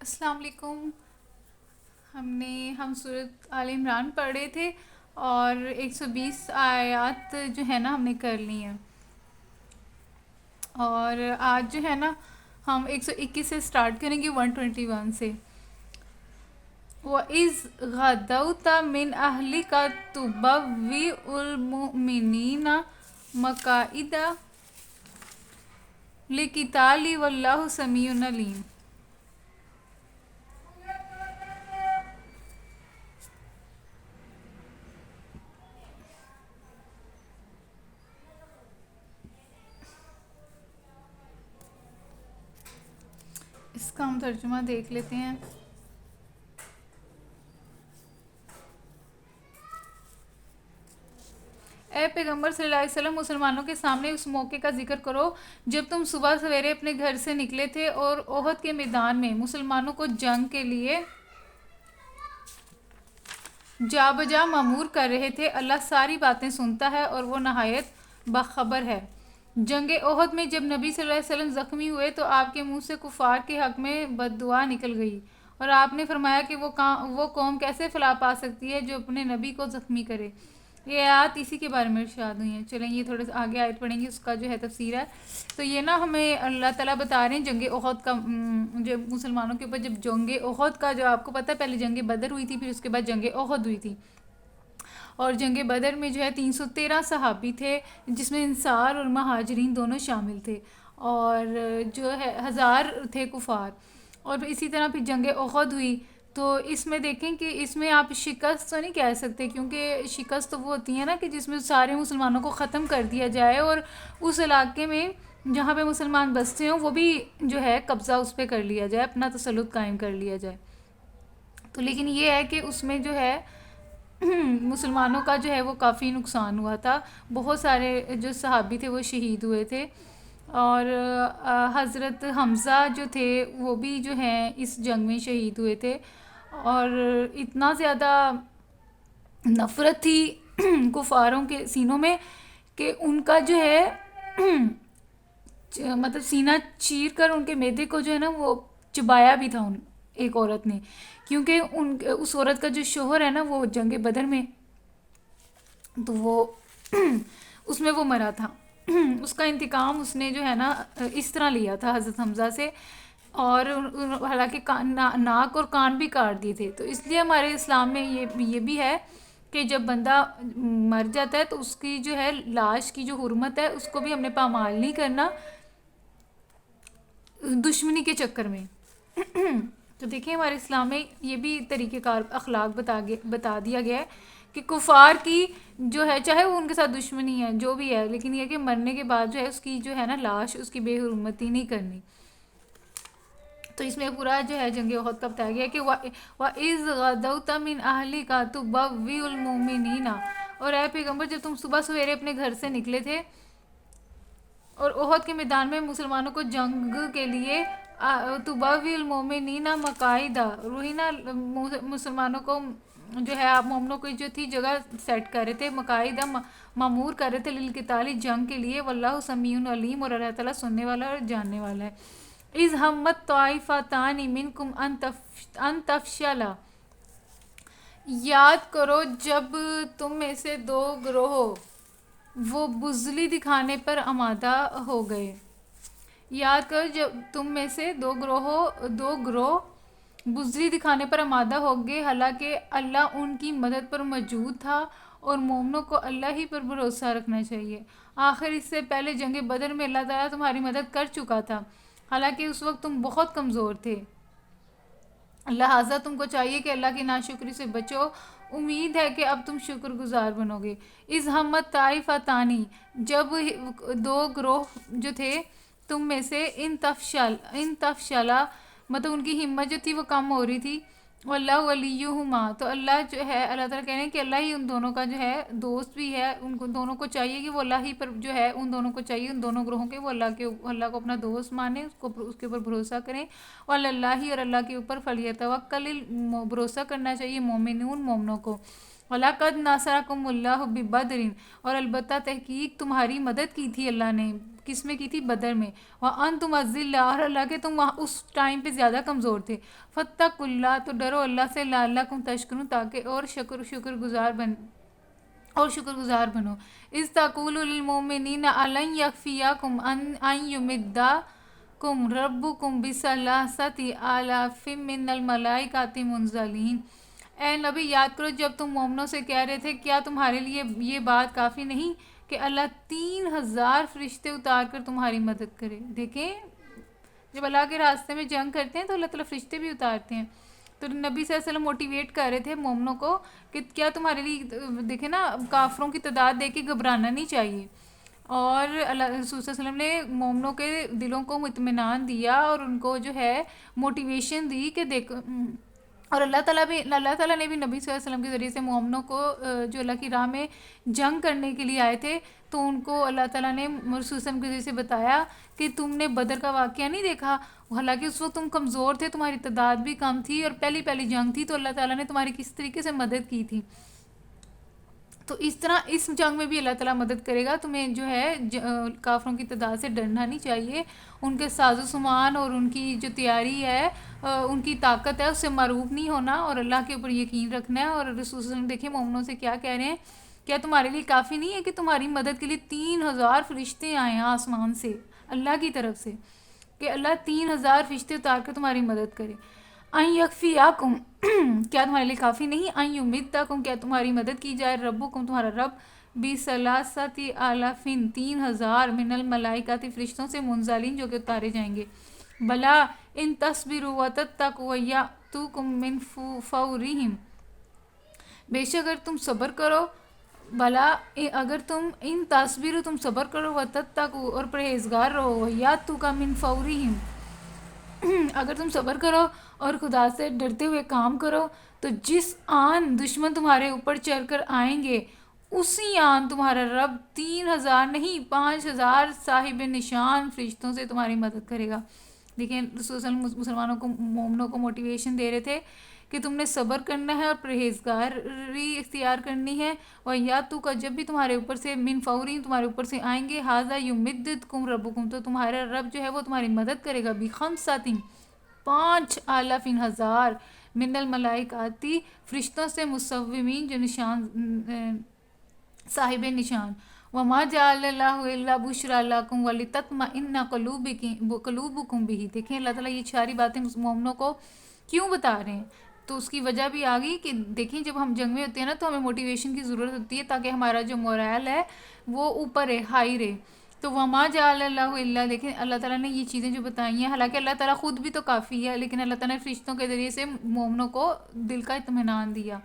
السلام علیکم۔ ہم سورۃ آل عمران پڑھ رہے تھے اور 120 آیات جو ہے نا ہم نے کر لی ہیں، اور آج جو ہے نا ہم 121 سے سٹارٹ کریں گے 121 سے۔ وَإِذْ غَدَوْتَ مِنْ أَهْلِكَ تُبَوِّئُ الْمُؤْمِنِينَ مَقَاعِدَ لِلْقِتَالِ وَاللَّهُ سَمِيعٌ عَلِيمٌ۔ اس کا ہم ترجمہ دیکھ لیتے ہیں۔ اے پیغمبر صلی اللہ علیہ وسلم، مسلمانوں کے سامنے اس موقع کا ذکر کرو جب تم صبح سویرے اپنے گھر سے نکلے تھے اور احد کے میدان میں مسلمانوں کو جنگ کے لیے جا بجا مامور کر رہے تھے۔ اللہ ساری باتیں سنتا ہے اور وہ نہایت باخبر ہے۔ جنگ احد میں جب نبی صلی اللہ علیہ وسلم زخمی ہوئے تو آپ کے منہ سے کفار کے حق میں بد دعا نکل گئی، اور آپ نے فرمایا کہ وہ قوم کیسے فلاح پا سکتی ہے جو اپنے نبی کو زخمی کرے۔ یہ آیات اسی کے بارے میں ارشاد ہوئی ہیں۔ چلیں یہ تھوڑے آگے آیت پڑھیں گے، اس کا جو ہے تفسیر ہے۔ تو یہ نا ہمیں اللہ تعالیٰ بتا رہے ہیں جنگ احد کا، جو مسلمانوں کے اوپر جب جنگ احد کا، جو آپ کو پتہ ہے پہلے جنگ بدر ہوئی تھی، پھر اس کے بعد جنگ احد ہوئی تھی، اور جنگ بدر میں جو ہے 313 صحابی تھے، جس میں انصار اور مہاجرین دونوں شامل تھے، اور جو ہے 1000 تھے کفار۔ اور اسی طرح پھر جنگ احد ہوئی، تو اس میں دیکھیں کہ اس میں آپ شکست تو نہیں کہہ سکتے، کیونکہ شکست تو وہ ہوتی ہے نا کہ جس میں سارے مسلمانوں کو ختم کر دیا جائے، اور اس علاقے میں جہاں پہ مسلمان بستے ہوں وہ بھی جو ہے قبضہ اس پہ کر لیا جائے، اپنا تسلط قائم کر لیا جائے۔ تو لیکن یہ ہے کہ اس میں جو ہے مسلمانوں کا جو ہے وہ کافی نقصان ہوا تھا، بہت سارے جو صحابی تھے وہ شہید ہوئے تھے، اور حضرت حمزہ جو تھے وہ بھی جو ہیں اس جنگ میں شہید ہوئے تھے، اور اتنا زیادہ نفرت تھی کفاروں کے سینوں میں کہ ان کا جو ہے مطلب سینہ چیر کر ان کے معدے کو جو ہے نا وہ چبایا بھی تھا ایک عورت نے، کیونکہ اس عورت کا جو شوہر ہے نا وہ جنگ بدر میں، تو وہ اس میں وہ مرا تھا۔ اس کا انتقام اس نے جو ہے نا اس طرح لیا تھا حضرت حمزہ سے، اور حالانکہ ناک اور کان بھی کاٹ دیے تھے۔ تو اس لیے ہمارے اسلام میں یہ بھی ہے کہ جب بندہ مر جاتا ہے تو اس کی جو ہے لاش کی جو حرمت ہے اس کو بھی ہم نے پامال نہیں کرنا دشمنی کے چکر میں۔ تو دیکھیں ہمارے اسلام میں یہ بھی طریقہ کار اخلاق بتا دیا گیا ہے کہ کفار کی جو ہے چاہے وہ ان کے ساتھ دشمنی ہے جو بھی ہے، لیکن یہ کہ مرنے کے بعد جو ہے اس کی جو ہے نا لاش اس کی بے حرمتی نہیں کرنی۔ تو اس میں پورا جو ہے جنگ احد کا بتایا گیا کہ وَإِذْ غَدَوْتَ مِنْ أَهْلِكَ تُبَوِّئُ الْمُؤْمِنِينَ، اور اے پیغمبر جب تم صبح سویرے اپنے گھر سے نکلے تھے اور احد کے میدان میں مسلمانوں کو جنگ کے لیے تُبَوِّئُ الْمُؤْمِنِينَ مَقَاعِدَ، روحی نا مسلمانوں کو جو ہے آپ مومنوں کی جو تھی جگہ سیٹ کر رہے تھے، مقاعدہ معمور کر رہے تھے للقتال جنگ کے لیے، واللہ سمیع علیم، اور اللہ تعالیٰ سننے والا اور جاننے والا ہے۔ اِذْ ہمت طائفتان منکم ان تفشلا، یاد کرو جب تم میں سے دو گروہ وہ بزدلی دکھانے پر آمادہ ہو گئے۔ یاد کرو جب تم میں سے دو گروہ بزدلی دکھانے پر آمادہ ہو گئے، حالانکہ اللہ ان کی مدد پر موجود تھا، اور مومنوں کو اللہ ہی پر بھروسہ رکھنا چاہیے۔ آخر اس سے پہلے جنگ بدر میں اللہ تعالیٰ تمہاری مدد کر چکا تھا، حالانکہ اس وقت تم بہت کمزور تھے، لہٰذا تم کو چاہیے کہ اللہ کی ناشکری سے بچو۔ امید ہے کہ اب تم شکر گزار بنو گے۔ اِذْ ہمت طائفتان، جب دو گروہ جو تھے تم میں سے ان تفشلا، مطلب ان کی ہمت جو تھی وہ کم ہو رہی تھی، واللہ ولیہما، تو اللہ جو ہے اللہ تعالیٰ کہہ رہے ہیں کہ اللہ ہی ان دونوں کا جو ہے دوست بھی ہے، ان کو دونوں کو چاہیے کہ وہ اللہ ہی پر جو ہے ان دونوں کو چاہیے، ان دونوں گروہوں کے وہ اللہ کو اپنا دوست مانیں، اس کے اوپر بھروسہ کریں، اور اللہ کے اوپر فلیتوکل، بھروسہ کرنا چاہیے مومنون مومنوں کو۔ وَلَقَدْ نَصَرَكُمُ اللَّهُ بِبَدْرٍ، اور البتہ تحقیق تمہاری مدد کی تھی اللہ نے، کس میں کی تھی؟ بدر میں۔ وَأَنْتُمْ أَذِلَّةٌ، اور اللہ کے تم وہاں اس ٹائم پہ زیادہ کمزور تھے۔ فَاتَّقُوا اللَّهَ، تو ڈرو اللہ سے، لَعَلَّكُمْ تَشْكُرُونَ، تاکہ اور شکر گزار بنو۔ اِذْ تَقُولُ لِلْمُؤْمِنِينَ أَلَنْ يَكْفِيَكُمْ أَنْ يُمِدَّكُمْ رَبُّكُمْ بِثَلَاثَةِ آلَافٍ مِّنَ الْمَلَائِكَةِ مُنزَلِينَ۔ اے نبی یاد کرو جب تم مومنوں سے کہہ رہے تھے کیا تمہارے لیے یہ بات کافی نہیں کہ اللہ 3,000 فرشتے اتار کر تمہاری مدد کرے۔ دیکھیں جب اللہ کے راستے میں جنگ کرتے ہیں تو اللہ تعالیٰ فرشتے بھی اتارتے ہیں۔ تو نبی صلی اللہ علیہ وسلم موٹیویٹ کر رہے تھے مومنوں کو کہ کیا تمہارے لیے، دیکھیں نا کافروں کی تعداد دیکھ کے گھبرانا نہیں چاہیے، اور اللہ رسول صلی اللہ علیہ وسلم نے مومنوں کے دلوں کو اطمینان دیا اور ان کو جو ہے موٹیویشن دی کہ دیکھو، اور اللہ تعالیٰ نے بھی نبی صلی اللہ علیہ وسلم کے ذریعے سے مومنوں کو جو اللہ کی راہ میں جنگ کرنے کے لیے آئے تھے تو ان کو اللہ تعالیٰ نے رسول صلی اللہ علیہ وسلم کے ذریعے سے بتایا کہ تم نے بدر کا واقعہ نہیں دیکھا، حالانکہ اس وقت تم کمزور تھے، تمہاری تعداد بھی کم تھی اور پہلی جنگ تھی، تو اللہ تعالیٰ نے تمہاری کس طریقے سے مدد کی تھی۔ تو اس طرح اس جنگ میں بھی اللہ تعالیٰ مدد کرے گا تمہیں، جو ہے کافروں کی تعداد سے ڈرنا نہیں چاہیے، ان کے ساز و سامان اور ان کی جو تیاری ہے، ان کی طاقت ہے، اس سے معروف نہیں ہونا اور اللہ کے اوپر یقین رکھنا ہے۔ اور رسول صلی اللہ علیہ وسلم دیکھیں مومنوں سے کیا کہہ رہے ہیں، کیا تمہارے لیے کافی نہیں ہے کہ تمہاری مدد کے لیے 3,000 فرشتے آئیں آسمان سے اللہ کی طرف سے، کہ اللہ 3,000 فرشتے اتار کر تمہاری مدد کرے۔ ان یکفیکم، کیا تمہارے لیے کافی نہیں؟ ان یمدکم، کیا تمہاری مدد کی جائے، ربکم، تمہارا رب، بثلاثۃ آلاف، 3,000 من الملائکۃ، فرشتوں سے، منزلین، جو کہ اتارے جائیں گے۔ بلا ان تصبروا وتتقوا ویأتوکم من فورہم، بے شک اگر تم صبر کرو، بلا اگر تم ان تصبروا، تم صبر کرو، وتتقوا، اور پرہیزگار رہو، ویأتوک من فورہم، اگر تم صبر کرو اور خدا سے ڈرتے ہوئے کام کرو تو جس آن دشمن تمہارے اوپر چڑھ کر آئیں گے اسی آن تمہارا رب 3,000 نہیں 5,000 صاحب نشان فرشتوں سے تمہاری مدد کرے گا۔ دیکھیں رسول صلی اللہ علیہ وسلم مسلمانوں کو، مومنوں کو موٹیویشن دے رہے تھے کہ تم نے صبر کرنا ہے اور پرہیزگاری اختیار کرنی ہے، اور یا تو کا جب بھی تمہارے اوپر سے من فوری تمہارے اوپر سے آئیں گے، ھذا یمددکم ربکم، تو تمہارا رب جو ہے وہ تمہاری مدد کرے گا، بخمسۃ، 5,000 ہزار، من الملائکۃ، فرشتوں سے، مصومین، جو نشان صاحب نشان۔ وما جعل اللہ الا بشرا لکم ولتطمئن قلوبکم بہ، دیکھیں اللہ تعالیٰ یہ ساری باتیں مومنوں کو کیوں بتا رہے ہیں، تو اس کی وجہ بھی آ گئی کہ دیکھیں جب ہم جنگ میں ہوتے ہیں نا تو ہمیں موٹیویشن کی ضرورت ہوتی ہے تاکہ ہمارا جو مورائل ہے وہ اوپر ہے، ہائی رہے۔ تو وما جعل اللہ الا، لیکن اللہ تعالیٰ نے یہ چیزیں جو بتائی ہیں، حالانکہ اللہ تعالیٰ خود بھی تو کافی ہے، لیکن اللہ تعالیٰ نے فرشتوں کے ذریعے سے مومنوں کو دل کا اطمینان دیا۔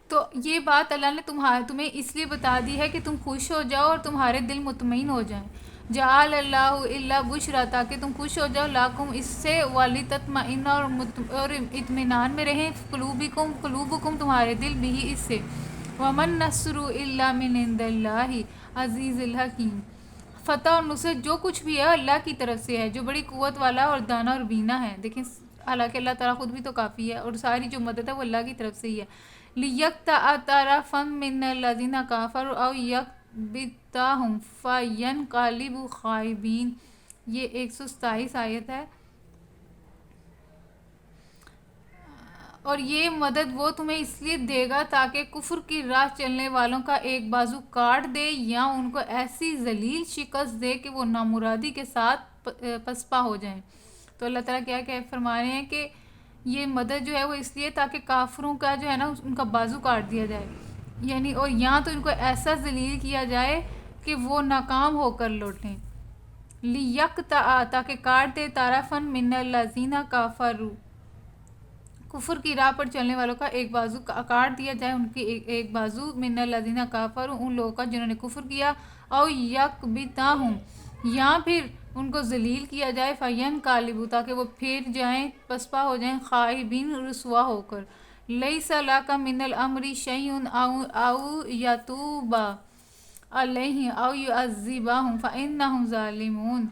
تو یہ بات اللہ نے تمہیں اس لیے بتا دی ہے کہ تم خوش ہو جاؤ اور تمہارے دل مطمئن ہو جائیں۔ جعل اللہ الا بشرا، تاکہ تم خوش ہو جاؤ، لاکم، اس سے، ولتطمئن، اور اطمینان میں رہیں، قلوبکم تمہارے دل، بھی اس سے، ومن نصر الا من عند اللہ عزیز الحکیم، فتح اور نصرت جو کچھ بھی ہے اللہ کی طرف سے ہے، جو بڑی قوت والا اور دانا اور بینا ہے۔ دیکھیں حالانکہ اللہ تعالیٰ خود بھی تو کافی ہے اور ساری جو مدد ہے وہ اللہ کی طرف سے ہی ہے۔ لِيَقْطَعَ طَرَفًا مِّنَ الَّذِينَ كَفَرُوا أَوْ يَكْبِتَهُمْ فَيَنْقَلِبُوا خَائِبِينَ، یہ 127 آیت ہے۔ اور یہ مدد وہ تمہیں اس لیے دے گا تاکہ کفر کی راہ چلنے والوں کا ایک بازو کاٹ دے یا ان کو ایسی ذلیل شکست دے کہ وہ نامرادی کے ساتھ پسپا ہو جائیں۔ تو اللہ تعالیٰ کیا کہ فرما رہے ہیں کہ یہ مدد جو ہے وہ اس لیے تاکہ کافروں کا جو ہے نا ان کا بازو کاٹ دیا جائے، یعنی اور یہاں تو ان کو ایسا ذلیل کیا جائے کہ وہ ناکام ہو کر لوٹیں۔ لِيَقْطَعَ، تاکہ کاٹ دے، طَرَفًا مِّنَ الَّذِينَ كَفَرُوا، کفر کی راہ پر چلنے والوں کا ایک بازو کاٹ دیا جائے، ان کی ایک بازو، من الذین کفروا، ان لوگوں کا جنہوں نے کفر کیا، او یکبتاہم، یا پھر ان کو ذلیل کیا جائے، فینقلبوا، تاکہ وہ پھر جائیں، پسپا ہو جائیں، خائبین، رسوا ہو کر۔ لیس لک من الامر شیء او یتوب علیہم او یعذبہم فانہم ظالمون،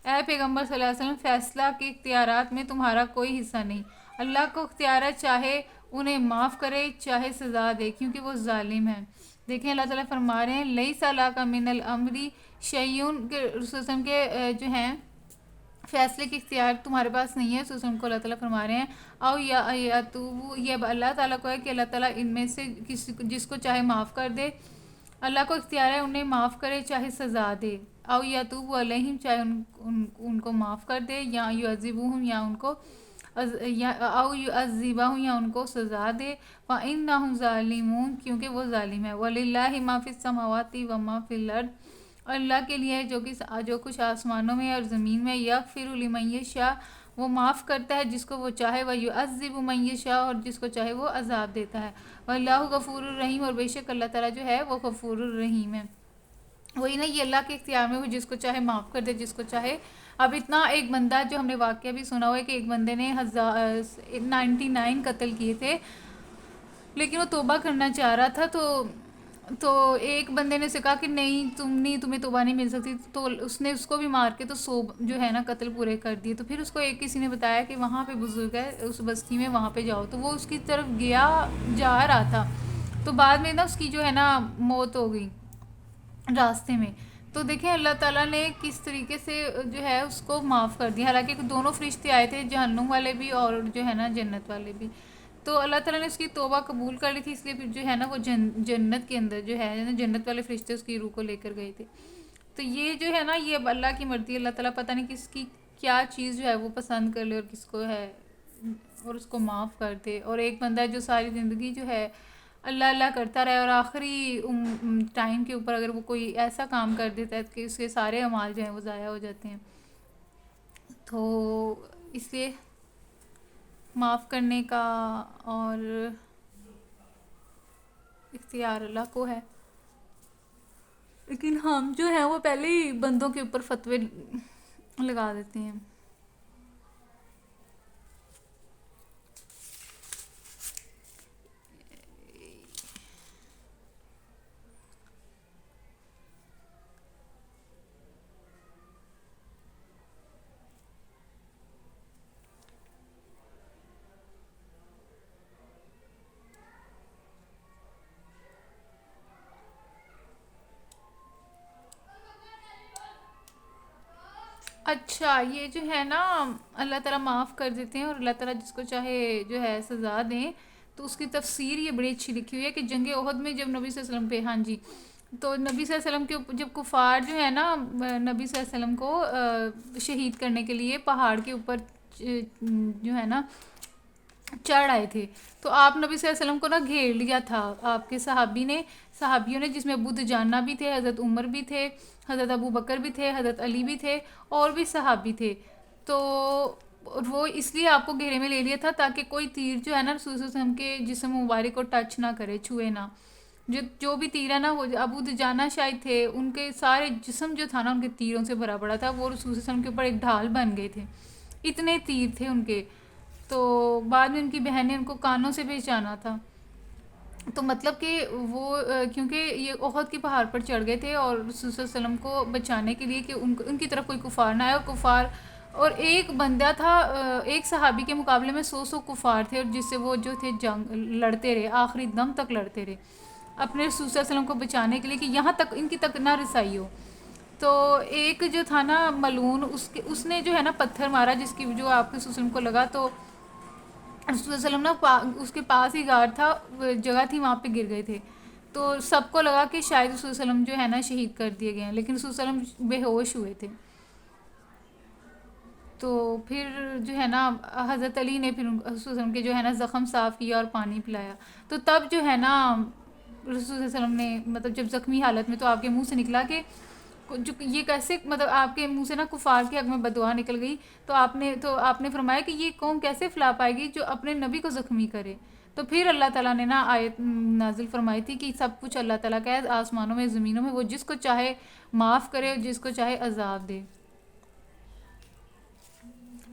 اے پیغمبر صلی اللہ علیہ وسلم، فیصلہ کے اختیارات میں تمہارا کوئی حصہ نہیں، اللہ کو اختیار ہے، چاہے انہیں معاف کرے چاہے سزا دے، کیونکہ وہ ظالم ہے۔ دیکھیں اللہ تعالیٰ فرما رہے ہیں لیس لک من الامر شیئن، کہ رسول صلی اللہ علیہ وسلم کے جو ہیں فیصلے کی اختیار تمہارے پاس نہیں ہے۔ سوسم کو اللہ تعالیٰ فرما رہے ہیں او یا تو یہ اللہ تعالیٰ کو ہے کہ اللہ تعالیٰ ان میں سے کسی جس کو چاہے معاف کر دے، اللہ کو اختیار ہے انہیں معاف کرے چاہے سزا دے، او یا تو علیہم، چاہے ان کو معاف کر دے، یا یعذبہم، یا ان کو او یعذبہم، یا ان کو سزا دے، فإنہم ظالمون، کیونکہ وہ ظالم ہے، وَلِلَّهِ مَا فِي السَّمَاوَاتِ وَمَا فِي الْأَرْضِ، اور اللہ کے لیے ہے جو کچھ آسمانوں میں اور زمین میں، یغفر لمن یشاء، وہ معاف کرتا ہے جس کو وہ چاہے، ویعذب من یشاء، اور جس کو چاہے وہ عذاب دیتا ہے، واللہ غفور الرحیم، اور بے شک اللہ تعالیٰ جو ہے وہ غفور الرحیم ہے۔ وہی نا، یہ اللہ کے اختیار میں، وہ جس کو چاہے معاف کر دے جس کو چاہے۔ اب اتنا ایک بندہ جو ہم نے واقعہ بھی سنا ہوا ہے کہ ایک بندے نے 99 قتل کیے تھے، لیکن وہ توبہ کرنا چاہ رہا تھا، تو ایک بندے نے اسے کہا کہ نہیں تمہیں توبہ نہیں مل سکتی، تو اس نے اس کو بھی مار کے تو 100 جو ہے نا قتل پورے کر دیے۔ تو پھر اس کو ایک کسی نے بتایا کہ وہاں پہ بزرگ ہے اس بستی میں، وہاں پہ جاؤ، تو وہ اس کی طرف جا رہا تھا، تو بعد میں نا اس کی جو ہے نا موت ہو گئی راستے میں۔ تو دیکھیں اللہ تعالیٰ نے کس طریقے سے جو ہے اس کو معاف کر دیا، حالانکہ دونوں فرشتے آئے تھے، جہنم والے بھی اور جو ہے نا جنت والے بھی، تو اللہ تعالیٰ نے اس کی توبہ قبول کر لی تھی، اس لیے پھر جو ہے نا وہ جنت کے اندر جو ہے نا جنت والے فرشتے اس کی روح کو لے کر گئے تھے۔ تو یہ جو ہے نا یہ اب اللہ کی مرضی ہے، اللہ تعالیٰ پتہ نہیں کس کی کیا چیز جو ہے وہ پسند کر لے اور کس کو ہے اور اس کو معاف کر دے۔ اور ایک بندہ ہے جو ساری زندگی جو ہے اللہ اللہ کرتا رہے، اور آخری ٹائم کے اوپر اگر وہ کوئی ایسا کام کر دیتا ہے کہ اس کے سارے اعمال جو ہیں وہ ضائع ہو جاتے ہیں، تو اس لیے معاف کرنے کا اور اختیار اللہ کو ہے، لیکن ہم جو ہیں وہ پہلے ہی بندوں کے اوپر فتوے لگا دیتے ہیں۔ اچھا، یہ جو ہے نا اللہ تعالیٰ معاف کر دیتے ہیں اور اللہ تعالیٰ جس کو چاہے جو ہے سزا دیں، تو اس کی تفسیر یہ بڑی اچھی لکھی ہوئی ہے کہ جنگ احد میں جب نبی صلی اللہ علیہ وسلم پہ، ہاں جی، تو نبی صلی اللہ علیہ وسلم کے جب کفار جو ہے نا نبی صلی اللہ علیہ وسلم کو شہید کرنے کے لیے پہاڑ کے اوپر جو ہے نا چڑھ آئے تھے، تو آپ نبی صلی اللہ علیہ وسلم کو نا گھیر لیا تھا آپ کے صحابیوں نے، جس میں ابو دجانہ بھی تھے، حضرت عمر بھی تھے، حضرت ابو بکر بھی تھے، حضرت علی بھی تھے، اور بھی صحابی تھے، تو وہ اس لیے آپ کو گھیرے میں لے لیا تھا تاکہ کوئی تیر جو ہے نا رسول صلی اللہ علیہ وسلم کے جسم مبارک کو ٹچ نہ کرے، چھوئے نہ، جو بھی تیر ہے نا، وہ ابو دجانہ شاید تھے، ان کے سارے جسم جو تھا نا ان کے تیروں سے بھرا پڑا تھا، وہ رسول صلی اللہ علیہ وسلم کے اوپر ایک ڈھال بن گئے تھے، اتنے تیر تھے ان کے، تو بعد میں ان کی بہن نے ان کو کانوں سے پہچانا تھا، تو مطلب کہ وہ کیونکہ یہ احد کے پہاڑ پر چڑھ گئے تھے اور رسول صلی اللہ علیہ وسلم کو بچانے کے لیے کہ ان کی طرف کوئی کفار نہ آئے، اور ایک بندہ تھا، ایک صحابی کے مقابلے میں 100 کفار تھے، اور جس سے وہ جو تھے جنگ لڑتے رہے، آخری دم تک لڑتے رہے اپنے رسول صلی اللہ علیہ وسلم کو بچانے کے لیے کہ یہاں تک ان کی تک نہ رسائی ہو۔ تو ایک جو تھا نا ملعون، اس نے جو ہے نا پتھر مارا، جس کی جو آپ کے رسول صلی اللہ علیہ وسلم کو لگا، تو رسول صلی اللہ علیہ وسلم نا اس کے پاس ہی غار تھا، جگہ تھی، وہاں پہ گر گئے تھے، تو سب کو لگا کہ شاید رسول صلی اللہ علیہ وسلم جو ہے نا شہید کر دیے گئے ہیں، لیکن رسول صلی اللہ علیہ وسلم بے ہوش ہوئے تھے، تو پھر جو ہے نا حضرت علی نے پھر رسول صلی اللہ علیہ وسلم کے جو ہے نا زخم صاف کیا اور پانی پلایا، تو تب جو ہے نا رسول صلی اللہ علیہ وسلم نے مطلب جب زخمی حالت میں، تو آپ کے منہ سے نکلا کہ یہ کیسے، مطلب آپ کے منہ سے نا کفار کے حق میں بددعا نکل گئی، تو آپ نے فرمایا کہ یہ قوم کیسے فلا پائے گی جو اپنے نبی کو زخمی کرے، تو پھر اللہ تعالیٰ نے نا آیت نازل فرمائی تھی کہ سب کچھ اللہ تعالیٰ کا ہے، آسمانوں میں زمینوں میں، وہ جس کو چاہے معاف کرے اور جس کو چاہے عذاب دے۔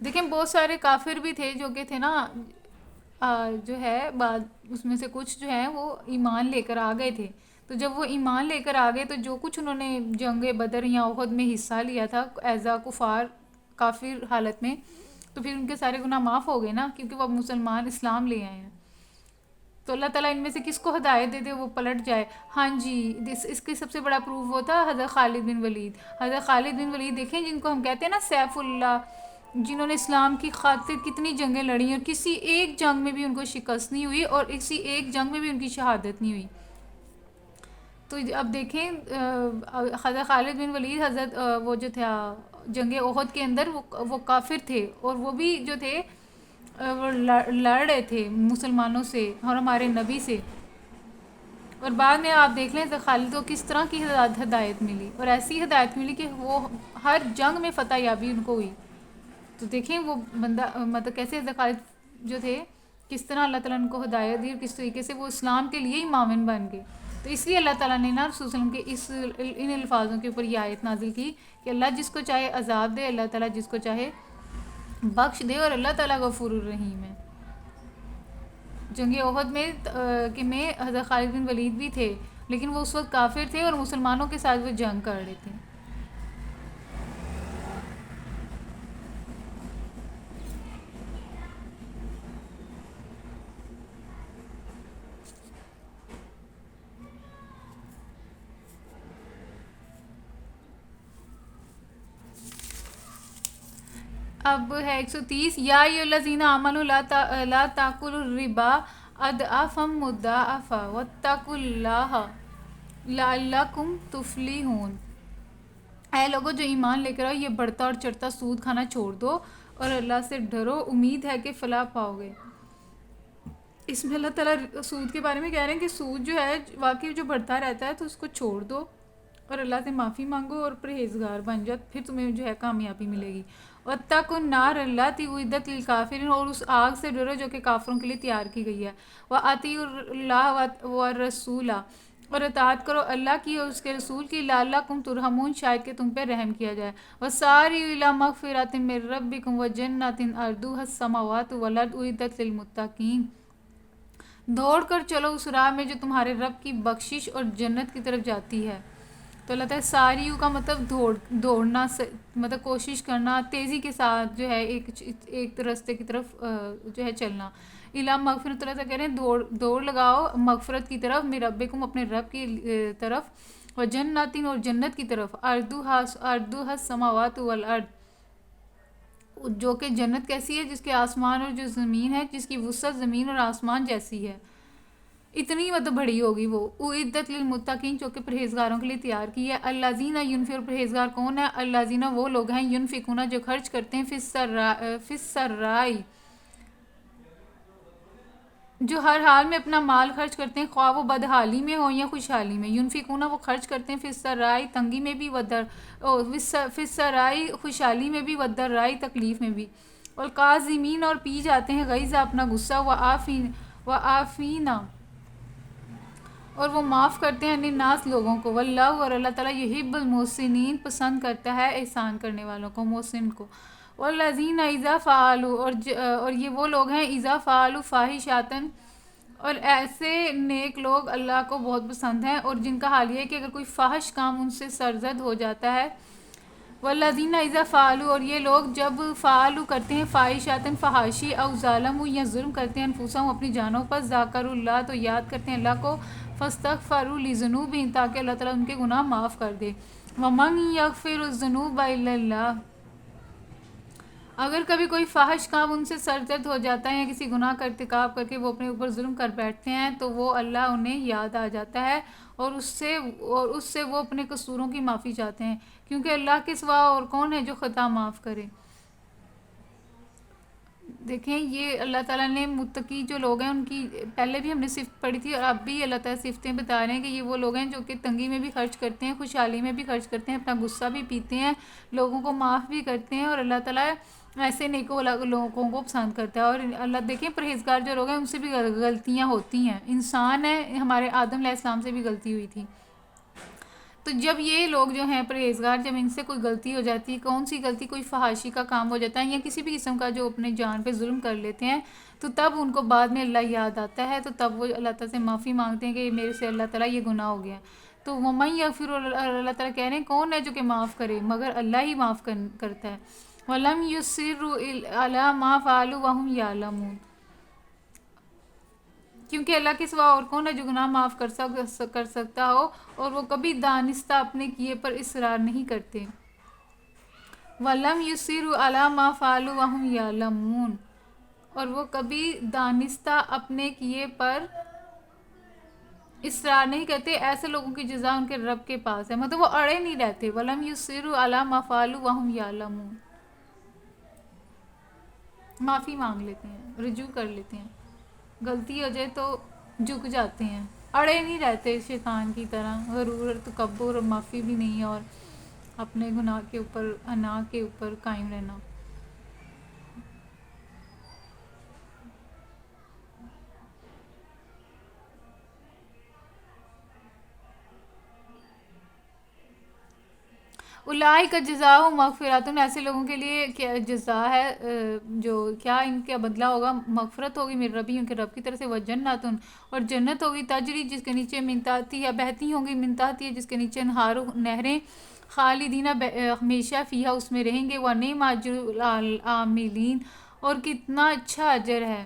دیکھیں بہت سارے کافر بھی تھے جو کہ تھے نا جو ہے بعد اس میں سے کچھ جو ہیں وہ ایمان لے کر آ گئے تھے، تو جب وہ ایمان لے کر آ گئے تو جو کچھ انہوں نے جنگ بدر یا احد میں حصہ لیا تھا ایز کفار کافر حالت میں، تو پھر ان کے سارے گناہ معاف ہو گئے نا، کیونکہ وہ اب مسلمان اسلام لے آئے ہیں. تو اللہ تعالیٰ ان میں سے کس کو ہدایت دے دے وہ پلٹ جائے. ہاں جی، اس کی سب سے بڑا پروف وہ تھا حضرت خالد بن ولید. حضرت خالد بن ولید دیکھیں، جن کو ہم کہتے ہیں نا سیف اللہ، جنہوں نے اسلام کی خاطر کتنی جنگیں لڑی اور کسی ایک جنگ میں بھی ان کو شکست نہیں ہوئی اور کسی ایک جنگ میں بھی ان کی شہادت نہیں ہوئی. تو اب دیکھیں حضرت خالد بن ولید، حضرت وہ جو تھا جنگ احد کے اندر وہ کافر تھے، اور وہ بھی جو تھے وہ لڑ رہے تھے مسلمانوں سے اور ہمارے نبی سے. اور بعد میں آپ دیکھ لیں حضرت خالد کو کس طرح کی ہدایت ملی، اور ایسی ہدایت ملی کہ وہ ہر جنگ میں فتح یابی ان کو ہوئی. تو دیکھیں وہ بندہ مطلب کیسے حضرت خالد جو تھے، کس طرح اللہ تعالیٰ نے ان کو ہدایت دی اور کس طریقے سے وہ اسلام کے لیے ہی معاون بن گئے. تو اس لیے اللہ تعالیٰ نے نا رسول صلی اللہ علیہ وسلم کے ان الفاظوں کے اوپر یہ آیت نازل کی کہ اللہ جس کو چاہے عذاب دے، اللہ تعالیٰ جس کو چاہے بخش دے، اور اللہ تعالیٰ غفور الرحیم ہے. جنگ احد میں حضرت خالد بن ولید بھی تھے، لیکن وہ اس وقت کافر تھے اور مسلمانوں کے ساتھ وہ جنگ کر رہے تھے. اب ہے 130. یا ایھا الذین آمنوا لا تاکلوا الربا اضعافا مضاعفا واتقوا اللہ لعلکم تفلحون. اے لوگوں جو ایمان لے کر آؤ، یہ بڑھتا اور چڑھتا سود کھانا چھوڑ دو اور اللہ سے ڈرو، امید ہے کہ فلاح پاؤ گے. اس میں اللہ تعالیٰ سود کے بارے میں کہہ رہے ہیں کہ سود جو ہے واقعی جو بڑھتا رہتا ہے، تو اس کو چھوڑ دو اور اللہ سے معافی مانگو اور پرہیزگار بن جاؤ، پھر تمہیں جو ہے کامیابی ملے گی. واتقوا النار التی اعدت للکافرین، اور اس آگ سے ڈرو جو کہ کافروں کے لیے تیار کی گئی ہے. واطیعوا اللہ والرسول، اور اطاعت کرو اللہ کی اور اس کے رسول کی. لعلکم ترحمون، شاید کہ تم پہ رحم کیا جائے. وسارعوا الی مغفرۃ من ربکم وجنۃ عرضھا السماوات والارض اعدت للمتقین. دوڑ کر چلو اس راہ میں جو تمہارے رب کی بخشش اور جنت کی طرف جاتی ہے. تو اللہ تعالیٰ ساریوں کا مطلب دوڑنا، مطلب کوشش کرنا، تیزی کے ساتھ جو ہے ایک راستے کی طرف جو ہے چلنا. الا مغفرت، اللہ تعالیٰ کہہ رہے ہیں دوڑ لگاؤ مغفرت کی طرف، من ربکم اپنے رب کی طرف، و جناتین اور جنت کی طرف، عرضھا السماوات والارض، جو کہ جنت کیسی ہے، جس کے آسمان اور جو زمین ہے، جس کی وسعت زمین اور آسمان جیسی ہے، اتنی مطلب بڑی ہوگی. وہ اعدت للمتقین، جو کہ پرہیزگاروں کے لیے تیار کی ہے. الذین ینفقون، پرہیزگار کون ہے؟ الذین وہ لوگ ہیں ینفقون جو خرچ کرتے ہیں فی السراء، جو ہر حال میں اپنا مال خرچ کرتے ہیں، خواہ وہ بدحالی میں ہو یا خوشحالی میں. ینفقون وہ خرچ کرتے ہیں فی السراء تنگی میں بھی، فی السراء خوشحالی میں بھی، والضراء تکلیف میں بھی. والکاظمین اور پی جاتے ہیں غیظ اپنا غصہ، وعافینا اور وہ معاف کرتے ہیں الناس لوگوں کو. واللہ اور اللہ تعالیٰ یحب المحسنین پسند کرتا ہے احسان کرنے والوں کو، محسن کو. والذین اذا فعلوا اور یہ وہ لوگ ہیں اذا فعلوا فاحشۃ، اور ایسے نیک لوگ اللہ کو بہت پسند ہیں، اور جن کا حال یہ ہے کہ اگر کوئی فاحش کام ان سے سرزد ہو جاتا ہے. والذین اذا فعلوا اور یہ لوگ جب فعلوا کرتے ہیں فاحشۃ فحاشی، او ظالموا یا ظلم کرتے ہیں انفسہم اپنی جانوں پر، ذاکروا اللہ تو یاد کرتے ہیں اللہ کو، فاستغفروا لذنوبہم تاکہ اللہ تعالیٰ ان کے گناہ معاف کر دے. ومن یغفر الذنوب الا اللہ، اگر کبھی کوئی فاحش کام ان سے سرزد ہو جاتا ہے یا کسی گناہ کا ارتکاب کر کے وہ اپنے اوپر ظلم کر بیٹھتے ہیں، تو وہ اللہ انہیں یاد آ جاتا ہے اور اس سے وہ اپنے قصوروں کی معافی چاہتے ہیں، کیونکہ اللہ کے سوا اور کون ہے جو خطا معاف کرے. دیکھیں یہ اللہ تعالیٰ نے متقی جو لوگ ہیں ان کی پہلے بھی ہم نے صفت پڑھی تھی، اور اب بھی اللہ تعالیٰ صفتیں بتا رہے ہیں کہ یہ وہ لوگ ہیں جو کہ تنگی میں بھی خرچ کرتے ہیں، خوشحالی میں بھی خرچ کرتے ہیں، اپنا غصہ بھی پیتے ہیں، لوگوں کو معاف بھی کرتے ہیں، اور اللہ تعالیٰ ایسے نیکو لوگوں کو پسند کرتا ہے. اور اللہ دیکھیں پرہیزگار جو لوگ ہیں ان سے بھی غلطیاں ہوتی ہیں، انسان ہے، ہمارے آدم علیہ السلام سے بھی غلطی ہوئی تھی. تو جب یہ لوگ جو ہیں پرہیزگار، جب ان سے کوئی غلطی ہو جاتی ہے، کون سی غلطی، کوئی فحاشی کا کام ہو جاتا ہے یا کسی بھی قسم کا جو اپنے جان پہ ظلم کر لیتے ہیں، تو تب ان کو بعد میں اللہ یاد آتا ہے، تو تب وہ اللہ تعالیٰ سے معافی مانگتے ہیں کہ میرے سے اللہ تعالیٰ یہ گناہ ہو گیا. تو وَمَن یغفر، اللہ تعالیٰ کہہ رہے ہیں کون ہے جو کہ معاف کرے، مگر اللہ ہی معاف کرتا ہے. وَلَمْ يُصِرُّوا عَلَىٰ مَا فَعَلُوا وَهُمْ يَعْلَمُونَ، کیونکہ اللہ کے سوا اور کون ہے جو گناہ معاف کر سکتا ہو، اور وہ کبھی دانستہ اپنے کیے پر اصرار نہیں کرتے۔ وَلَمْ يُصِرُّوا عَلَىٰ مَا فَعَلُوا وَهُمْ يَعْلَمُونَ، اور وہ کبھی دانستہ اپنے کیے پر اصرار نہیں کرتے۔ ایسے لوگوں کی جزا ان کے رب کے پاس ہے، مطلب وہ اڑے نہیں رہتے۔ وَلَمْ يُصِرُّوا عَلَىٰ مَا فَعَلُوا وَهُمْ يَعْلَمُونَ، معافی مانگ لیتے ہیں، رجوع کر لیتے ہیں، غلطی ہو جائے تو جھک جاتے ہیں، اڑے نہیں رہتے شیطان کی طرح، غرور اور تکبر اور معافی بھی نہیں، اور اپنے گناہ کے اوپر، انا کے اوپر قائم رہنا۔ اولئک جزاؤہم مغفرۃ، ایسے لوگوں کے لیے کیا جزا ہے، جو کیا ان کا بدلہ ہوگا، مغفرت ہوگی من ربی، ان کے رب کی طرف سے، وجنات، اور جنت ہوگی، تجری جس کے نیچے من تحتہا، بہتی ہوں گی، من تحتہا جس کے نیچے انہار نہریں، خالدین ہمیشہ فیہا اس میں رہیں گے، ونعم اجر العاملین، اور کتنا اچھا اجر ہے۔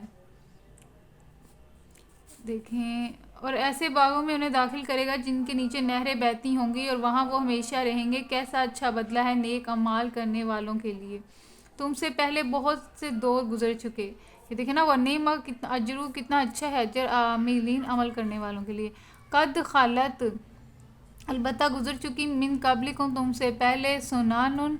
دیکھیں، اور ایسے باغوں میں انہیں داخل کرے گا جن کے نیچے نہریں بہتی ہوں گی، اور وہاں وہ ہمیشہ رہیں گے۔ کیسا اچھا بدلہ ہے نیک اعمال کرنے والوں کے لیے۔ تم سے پہلے بہت سے دور گزر چکے، یہ دیکھیں نا، ونعم اجر، کتنا اچھا ہے اجر، عاملین عمل کرنے والوں کے لیے۔ قد خلت، البتہ گزر چکی، من قبلکم تم سے پہلے، سنن،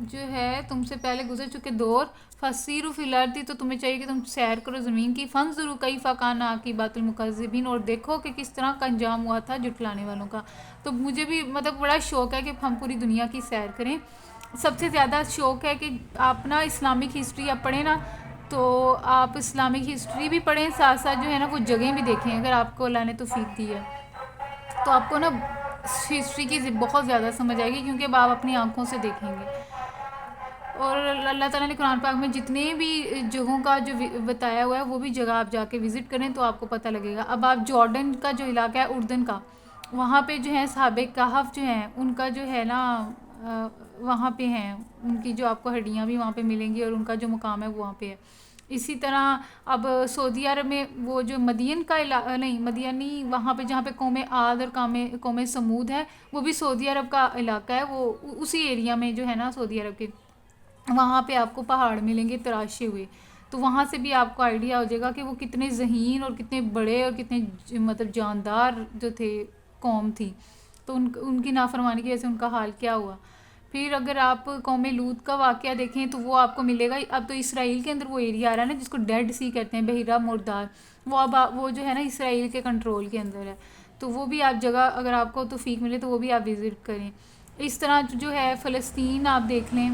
جو ہے تم سے پہلے گزر چکے دور، فسیروا فی الارض، تو تمہیں چاہیے کہ تم سیر کرو زمین کی، فانظروا کیف کان عاقبۃ المکذبین، اور دیکھو کہ کس طرح کا انجام ہوا تھا جھٹلانے والوں کا۔ تو مجھے بھی مطلب بڑا شوق ہے کہ ہم پوری دنیا کی سیر کریں۔ سب سے زیادہ شوق ہے کہ آپ نا اسلامک ہسٹری آپ پڑھیں نا، تو آپ اسلامک ہسٹری بھی پڑھیں، ساتھ ساتھ جو ہے نا وہ جگہیں بھی دیکھیں، اگر آپ کو اللہ نے توفیق دی ہے تو آپ کو نا ہسٹری کی بہت زیادہ سمجھ آئے گی، کیونکہ اب آپ اپنی آنکھوں سے دیکھیں گے۔ اور اللہ تعالیٰ نے قرآن پاک میں جتنے بھی جگہوں کا جو بتایا ہوا ہے، وہ بھی جگہ آپ جا کے وزٹ کریں تو آپ کو پتہ لگے گا۔ اب آپ جارڈن کا جو علاقہ ہے، اردن کا، وہاں پہ جو ہے اصحاب کہف جو ہیں، ان کا جو ہے نا وہاں پہ ہیں، ان کی جو آپ کو ہڈیاں بھی وہاں پہ ملیں گی، اور ان کا جو مقام ہے وہ وہاں پہ ہے۔ اسی طرح اب سعودی عرب میں وہ جو مدین کا علاقہ، نہیں مدینی، وہاں پہ جہاں پہ قوم عاد اور قوم سمود ہے، وہ بھی سعودی عرب کا علاقہ ہے، وہ اسی ایریا میں جو ہے نا سعودی عرب کے، وہاں پہ آپ کو پہاڑ ملیں گے تراشے ہوئے، تو وہاں سے بھی آپ کو آئیڈیا ہو جائے گا کہ وہ کتنے ذہین اور کتنے بڑے اور کتنے مطلب جاندار جو تھے، قوم تھی، تو ان کی نافرمانی کی وجہ سے ان کا حال کیا ہوا۔ پھر اگر آپ قوم لوط کا واقعہ دیکھیں تو وہ آپ کو ملے گا، اب تو اسرائیل کے اندر وہ ایریا آ رہا ہے نا جس کو ڈیڈ سی کہتے ہیں، بحیرہ مردار، وہ اب وہ جو ہے نا اسرائیل کے کنٹرول کے اندر ہے، تو وہ بھی آپ جگہ اگر آپ کو توفیق ملے تو وہ بھی آپ وزٹ کریں۔ اس طرح جو ہے فلسطین آپ دیکھ لیں،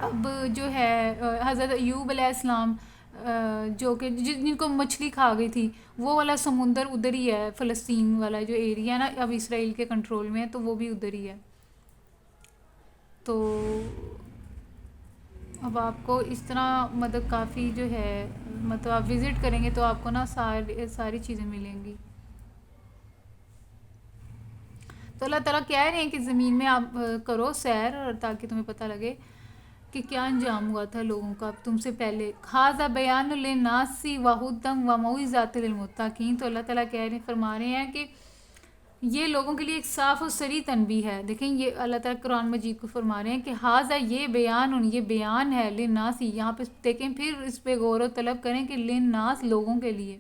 اب جو ہے حضرت ایوب علیہ السلام، جو کہ جن کو مچھلی کھا گئی تھی، وہ والا سمندر ادھر ہی ہے، فلسطین والا جو ایریا ہے نا اب اسرائیل کے کنٹرول میں ہے، تو وہ بھی ادھر ہی ہے۔ تو اب آپ کو اس طرح مطلب کافی جو ہے، مطلب آپ وزٹ کریں گے تو آپ کو نا ساری چیزیں ملیں گی۔ تو اللہ تعالیٰ کہہ رہے ہیں کہ زمین میں آپ کرو سیر، اور تاکہ تمہیں پتہ لگے کہ کیا انجام ہوا تھا لوگوں کا تم سے پہلے۔ ھذا بیان للناس وہدی وموعظۃ للمتقین، تو اللہ تعالیٰ فرما رہے ہیں کہ یہ لوگوں کے لیے ایک صاف و صریح تنبیہ ہے۔ دیکھیں یہ اللہ تعالیٰ قرآن مجید کو فرما رہے ہیں کہ ھذا، یہ بیان ہے، للناس، یہاں پہ دیکھیں پھر اس پہ غور و طلب کریں کہ للناس لوگوں کے لیے،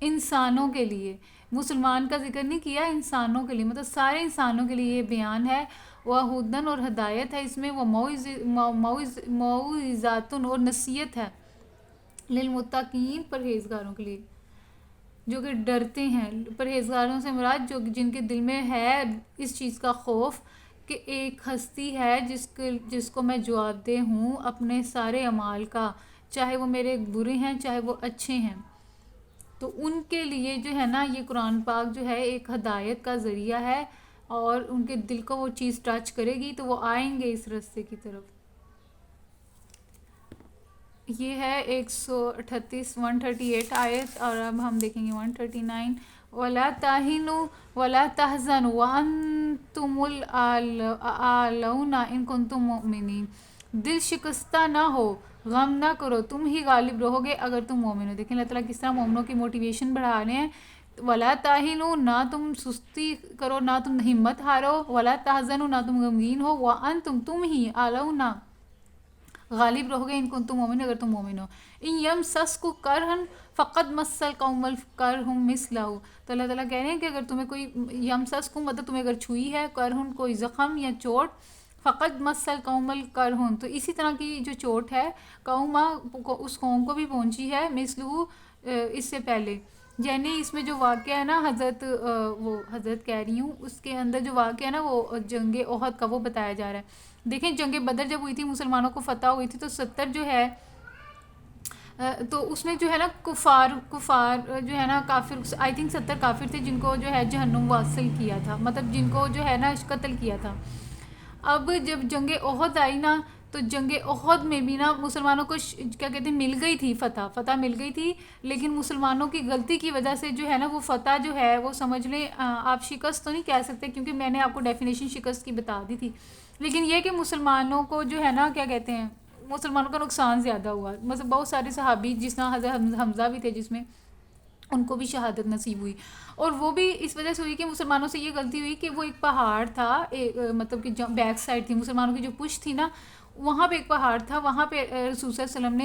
انسانوں کے لیے، مسلمان کا ذکر نہیں کیا، انسانوں کے لیے، مطلب سارے انسانوں کے لیے یہ بیان ہے، وہدن، اور ہدایت ہے اس میں، موعظۃ، اور نصیحت ہے، للمتقین، پرہیزگاروں کے لیے جو کہ ڈرتے ہیں۔ پرہیزگاروں سے مراد جو جن کے دل میں ہے اس چیز کا خوف کہ ایک ہستی ہے جس کو میں جواب دہ ہوں اپنے سارے اعمال کا، چاہے وہ میرے برے ہیں چاہے وہ اچھے ہیں، تو ان کے لیے جو ہے نا یہ قرآن پاک جو ہے ایک ہدایت کا ذریعہ ہے، اور ان کے دل کو وہ چیز ٹچ کرے گی تو وہ آئیں گے اس راستے کی طرف۔ یہ ہے 138 آیت، اور اب ہم دیکھیں گے 139۔ ولا تهنوا ولا تحزنوا وانتم الاعلون ان کنتم مؤمنین، دل شکستہ نہ ہو، غم نہ کرو، تم ہی غالب رہو گے اگر تم مومن ہو۔ دیکھیں اللہ تعالیٰ کس طرح مومنوں کی موٹیویشن بڑھا رہے ہیں۔ ولا تاہنوا، نہ تم سستی کرو، نہ تم ہمت ہارو، ولا تحزنوا، نہ تم غمگین ہو، وانتم، تم ہی، اعلون، غالب رہو گے ان کنتم مومن، اگر تم مومن ہو۔ ان یمسسکم کرہن فقد مس القوم الکرہ مثلہ، تو اللہ تعالیٰ کہہ رہے ہیں کہ اگر تمہیں کوئی یمسسکم مطلب تمہیں اگر چھوئی ہے، کرہن کوئی زخم یا چوٹ، فقد مس القوم الکرہ، تو اسی طرح کی جو چوٹ ہے قوما، اس قوم کو بھی پہنچی ہے، مثلہ، اس سے پہلے، یعنی اس میں جو واقعہ ہے نا حضرت وہ حضرت کہہ رہی ہوں، اس کے اندر جو واقعہ ہے نا وہ جنگ احد کا وہ بتایا جا رہا ہے۔ دیکھیں جنگ بدر جب ہوئی تھی مسلمانوں کو فتح ہوئی تھی تو 70 جو ہے تو اس میں جو ہے نا کفار جو ہے نا کافر، آئی تھنک 70 کافر تھے جن کو جو ہے جہنم واصل کیا تھا، مطلب جن کو جو ہے نا قتل کیا تھا۔ اب جب جنگ احد آئی نا تو جنگ احد میں بھی نا مسلمانوں کو کیا کہتے ہیں مل گئی تھی، فتح مل گئی تھی، لیکن مسلمانوں کی غلطی کی وجہ سے جو ہے نا وہ فتح جو ہے وہ سمجھ لیں آپ شکست تو نہیں کہہ سکتے کیونکہ میں نے آپ کو ڈیفینیشن شکست کی بتا دی تھی، لیکن یہ کہ مسلمانوں کو جو ہے نا کیا کہتے ہیں مسلمانوں کا نقصان زیادہ ہوا، مطلب بہت سارے صحابی جس طرح حضرت حمزہ بھی تھے جس میں ان کو بھی شہادت نصیب ہوئی، اور وہ بھی اس وجہ سے ہوئی کہ مسلمانوں سے یہ غلطی ہوئی کہ وہ ایک پہاڑ تھا، مطلب کہ بیک سائڈ تھی مسلمانوں کی جو پشت تھی نا، وہاں پہ ایک پہاڑ تھا، وہاں پہ رسول صلی اللہ علیہ وسلم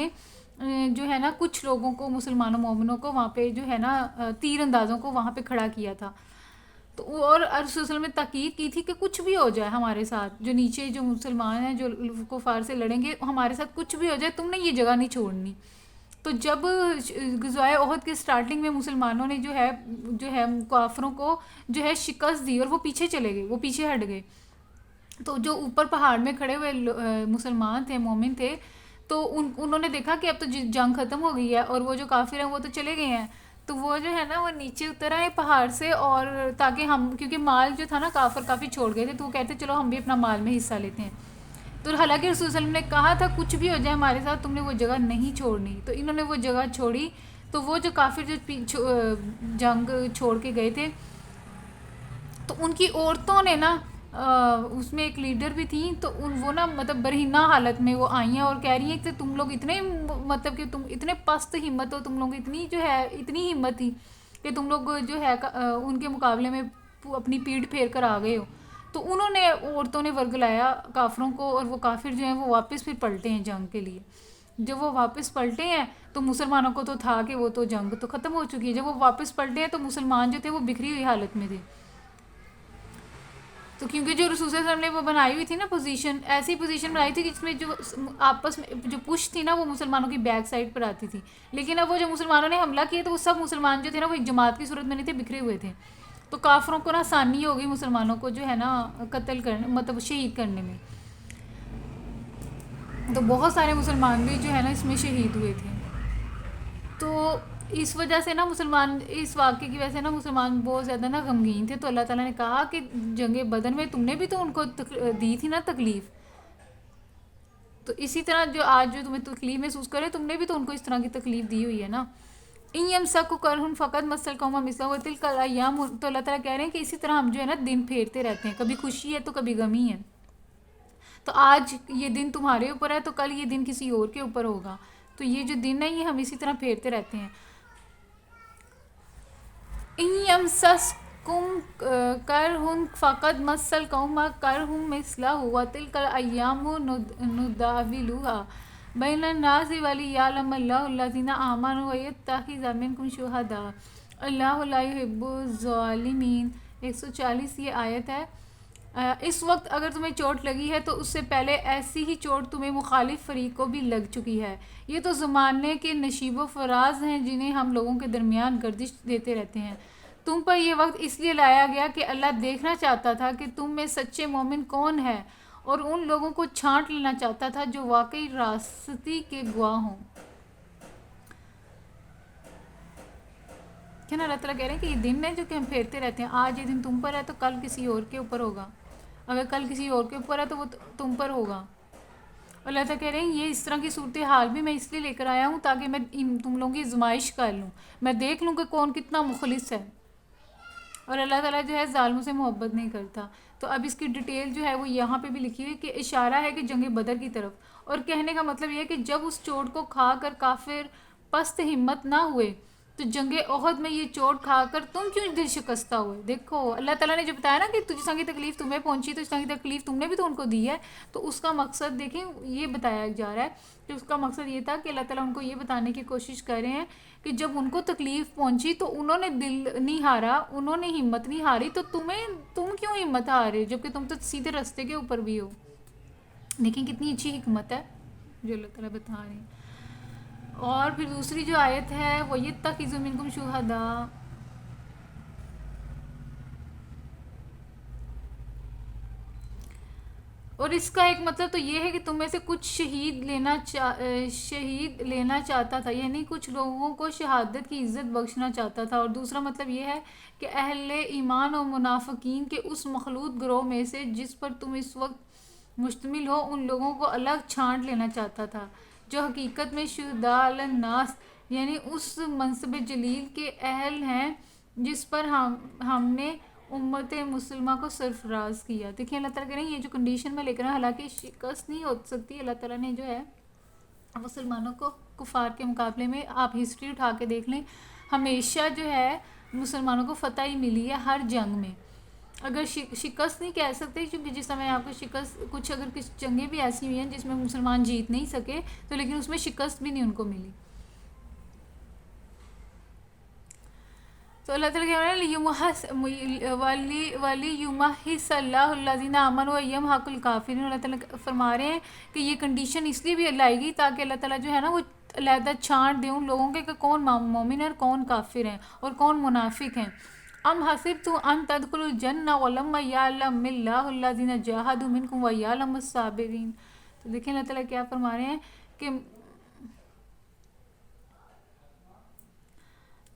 نے جو ہے نا کچھ لوگوں کو مسلمانوں مومنوں کو وہاں پہ جو ہے نا تیر اندازوں کو وہاں پہ کھڑا کیا تھا، تو اور رسول صلی اللہ علیہ وسلم نے تاکید کی تھی کہ کچھ بھی ہو جائے ہمارے ساتھ، جو نیچے جو مسلمان ہیں جو کفار سے لڑیں گے ہمارے ساتھ کچھ بھی ہو جائے تم نے یہ جگہ نہیں چھوڑنی۔ تو جب غزوہ احد کے سٹارٹنگ میں مسلمانوں نے جو ہے کافروں کو جو ہے شکست دی اور وہ پیچھے چلے گئے، وہ پیچھے ہٹ گئے، تو جو اوپر پہاڑ میں کھڑے ہوئے مسلمان تھے، مومن تھے، تو انہوں نے دیکھا کہ اب تو جنگ ختم ہو گئی ہے اور وہ جو کافر ہیں وہ تو چلے گئے ہیں، تو وہ جو ہے نا وہ نیچے اتر آئے پہاڑ سے، اور تاکہ ہم، کیونکہ مال جو تھا نا کافر کافی چھوڑ گئے تھے تو وہ کہتے چلو ہم بھی اپنا مال میں حصہ لیتے ہیں، تو حالانکہ رسول صلی اللہ علیہ وسلم نے کہا تھا کچھ بھی ہو جائے ہمارے ساتھ تم نے وہ جگہ نہیں چھوڑنی، تو انہوں نے وہ جگہ چھوڑی، تو وہ جو کافر جو جنگ چھوڑ کے گئے تھے تو ان کی عورتوں نے نا اس میں ایک لیڈر بھی تھیں، تو وہ نا مطلب برہنہ حالت میں وہ آئی ہیں اور کہہ رہی ہیں کہ تم لوگ اتنے مطلب کہ تم اتنے پست ہمت ہو، تم لوگ اتنی جو ہے اتنی ہمت تھی کہ تم لوگ جو ہے ان کے مقابلے میں اپنی پیٹھ پھیر کر آ گئے ہو، تو انہوں نے عورتوں نے ورگلایا کافروں کو، اور وہ کافر جو ہیں وہ واپس پھر پلٹے ہیں جنگ کے لیے، جب وہ واپس پلٹے ہیں تو مسلمانوں کو تو تھا کہ وہ تو جنگ تو ختم ہو چکی ہے، جب وہ واپس پلٹے ہیں تو مسلمان جو تھے وہ بکھری ہوئی حالت میں تھے، تو کیونکہ جو رسول صلی اللہ علیہ وسلم نے وہ بنائی ہوئی تھی نا پوزیشن، ایسی پوزیشن بنائی تھی جس میں جو آپس میں جو پش تھی نا وہ مسلمانوں کی بیک سائڈ پر آتی تھی، لیکن اب وہ جو مسلمانوں نے حملہ کیا تو وہ سب مسلمان جو تھے نا وہ ایک جماعت کی صورت میں نہیں تھے، بکھرے ہوئے تھے، تو کافروں کو نا آسانی ہو گئی مسلمانوں کو جو ہے نا قتل کرنے مطلب شہید کرنے میں، تو بہت سارے مسلمان بھی جو ہے نا اس میں شہید ہوئے تھے، تو اس وجہ سے نا مسلمان اس واقعے کی وجہ سے نا مسلمان بہت زیادہ نا غمگین تھے، تو اللہ تعالیٰ نے کہا کہ جنگ بدر میں تم نے بھی تو ان کو دی تھی نا تکلیف، تو اسی طرح جو آج جو تمہیں تکلیف محسوس کرے تم نے بھی تو ان کو اس طرح کی تکلیف دی ہوئی ہے نا۔ ان یمسسکم کرہ فقد مس القوم مثلہ وتلک الایام، تو اللہ تعالیٰ کہہ رہے ہیں کہ اسی طرح ہم جو ہے نا دن پھیرتے رہتے ہیں، کبھی خوشی ہے تو کبھی غمی ہے، تو آج یہ دن تمہارے اوپر ہے تو کل یہ دن کسی اور کے اوپر ہوگا، تو یہ جو دن ہے یہ ہم اسی طرح پھیرتے رہتے ہیں۔ ان یمسسکم کرہ فقد مس القوم کرہ مثلہ وتلک الایام نداولها بین الناس ولیعلم اللہ الذین آمنوا ویتخذ منکم شہداء اللہ لا یحب الظالمین۔ 140 یہ آیت ہے۔ اس وقت اگر تمہیں چوٹ لگی ہے تو اس سے پہلے ایسی ہی چوٹ تمہیں مخالف فریق کو بھی لگ چکی ہے، یہ تو زمانے کے نشیب و فراز ہیں جنہیں ہم لوگوں کے درمیان گردش دیتے رہتے ہیں، تم پر یہ وقت اس لیے لایا گیا کہ اللہ دیکھنا چاہتا تھا کہ تم میں سچے مومن کون ہے، اور ان لوگوں کو چھانٹ لینا چاہتا تھا جو واقعی راستی کے گواہ ہوں۔ کہ نا اللہ تعالیٰ کہہ رہے ہیں کہ یہ دن ہے جو کہ ہم پھیرتے رہتے ہیں، آج یہ دن تم پر ہے تو کل کسی اور کے اوپر ہوگا، اگر کل کسی اور کے اوپر ہے تو وہ تم پر ہوگا۔ اللہ تعالیٰ کہہ رہے ہیں یہ اس طرح کی صورتحال بھی میں اس لیے لے کر آیا ہوں تاکہ میں تم لوگوں کی آزمائش کر لوں، میں دیکھ لوں کہ کون کتنا مخلص ہے۔ اور اللہ تعالیٰ جو ہے ظالموں سے محبت نہیں کرتا. تو اب اس کی ڈیٹیل جو ہے وہ یہاں پہ بھی لکھی ہوئی کہ اشارہ ہے کہ جنگ بدر کی طرف. اور کہنے کا مطلب یہ ہے کہ جب اس چوٹ کو کھا کر کافر پست ہمت نہ ہوئے تو جنگ احد میں یہ چوٹ کھا کر تم کیوں دل شکستہ ہوئے. دیکھو اللہ تعالیٰ نے جو بتایا نا کہ جس طرح کی تکلیف تمہیں پہنچی تو اس طرح کی تکلیف تم نے بھی تو ان کو دی ہے. تو اس کا مقصد دیکھیں یہ بتایا جا رہا ہے کہ اس کا مقصد یہ تھا کہ اللہ تعالیٰ ان کو یہ بتانے کی کوشش کر رہے ہیں کہ جب ان کو تکلیف پہنچی تو انہوں نے دل نہیں ہارا, انہوں نے ہمت نہیں ہاری, تو تم کیوں ہمت ہار رہے جبکہ تم تو سیدھے راستے کے اوپر بھی ہو. دیکھیں کتنی اچھی حکمت ہے جو اللہ تعالیٰ بتا رہے ہیں. اور پھر دوسری جو آیت ہے وہ یتخذ منکم شہداء, اور اس کا ایک مطلب تو یہ ہے کہ تم میں سے کچھ شہید لینا چاہتا تھا, یعنی کچھ لوگوں کو شہادت کی عزت بخشنا چاہتا تھا. اور دوسرا مطلب یہ ہے کہ اہل ایمان اور منافقین کے اس مخلوط گروہ میں سے جس پر تم اس وقت مشتمل ہو ان لوگوں کو الگ چھانٹ لینا چاہتا تھا جو حقیقت میں شہداء علی الناس یعنی اس منصب جلیل کے اہل ہیں جس پر ہم نے امت مسلمہ کو سرفراز کیا. دیکھیں اللہ تعالیٰ کہہ رہے ہیں یہ جو کنڈیشن میں لے کر حالانکہ شکست نہیں ہو سکتی, اللہ تعالیٰ نے جو ہے مسلمانوں کو کفار کے مقابلے میں آپ ہسٹری اٹھا کے دیکھ لیں ہمیشہ جو ہے مسلمانوں کو فتح ہی ملی ہے ہر جنگ میں. اگر شکست نہیں کہہ سکتے کیونکہ جس سمے آپ کو شکست کچھ اگر کچھ جنگیں بھی ایسی ہوئی ہیں جس میں مسلمان جیت نہیں سکے تو لیکن اس میں شکست بھی نہیں ان کو ملی. تو اللہ تعالیٰ کہہ رہے ہیں وَلِيُمَحِّصَ اللَّهُ الَّذِينَ آمَنُوا وَيَمْحَقَ الْكَافِرِينَ. اللہ تعالیٰ فرما رہے ہیں کہ یہ کنڈیشن اس لیے بھی لائے گی تاکہ اللہ تعالیٰ جو ہے نا وہ علیحدہ چھانٹ دے ان لوگوں کے کہ کون مومن ہے اور کون کافر ہیں اور کون منافق ہیں. ام حسبتم ان تدخلوا الجنہ ولما یعلم اللہ الذین جاہدوا منکم ویعلم الصابرین. تو دیکھیں اللہ تعالیٰ کیا فرما رہے ہیں کہ